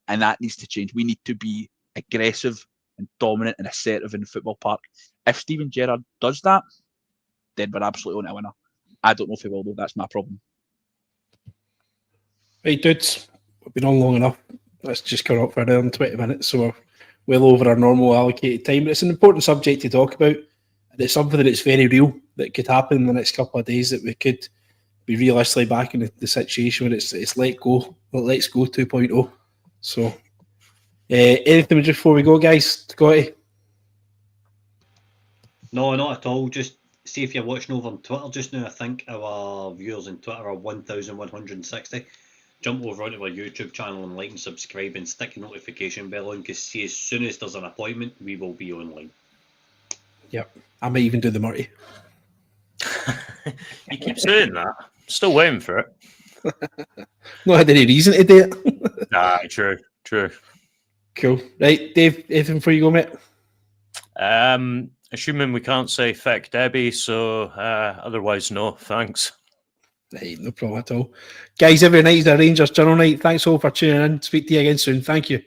and that needs to change. We need to be aggressive and dominant and assertive in the football park. If Steven Gerrard does that, then we're absolutely on a winner. I don't know if he will, though. That's my problem. Right, dudes, we've been on long enough. Let's just come up for another 20 minutes, so we're well over our normal allocated time. But it's an important subject to talk about, and it's something that's very real that could happen in the next couple of days, that we could be realistically back in the situation where it's let's go 2.0. So, anything just before we go, guys? Scotty? No, not at all. Just see if you're watching over on Twitter just now. I think our viewers on Twitter are 1,160. Jump over onto our YouTube channel and like and subscribe and stick a notification bell on, because see, as soon as there's an appointment, we will be online. Yep. I might even do the Murty. You keep saying that. Still waiting for it. Not had any reason to do it. Nah, true. Cool. Right, Dave, anything before you go, mate? Assuming we can't say feck Debbie, so otherwise no, thanks. Right, no problem at all. Guys, every night is a Rangers journal night. Thanks all for tuning in. Speak to you again soon. Thank you.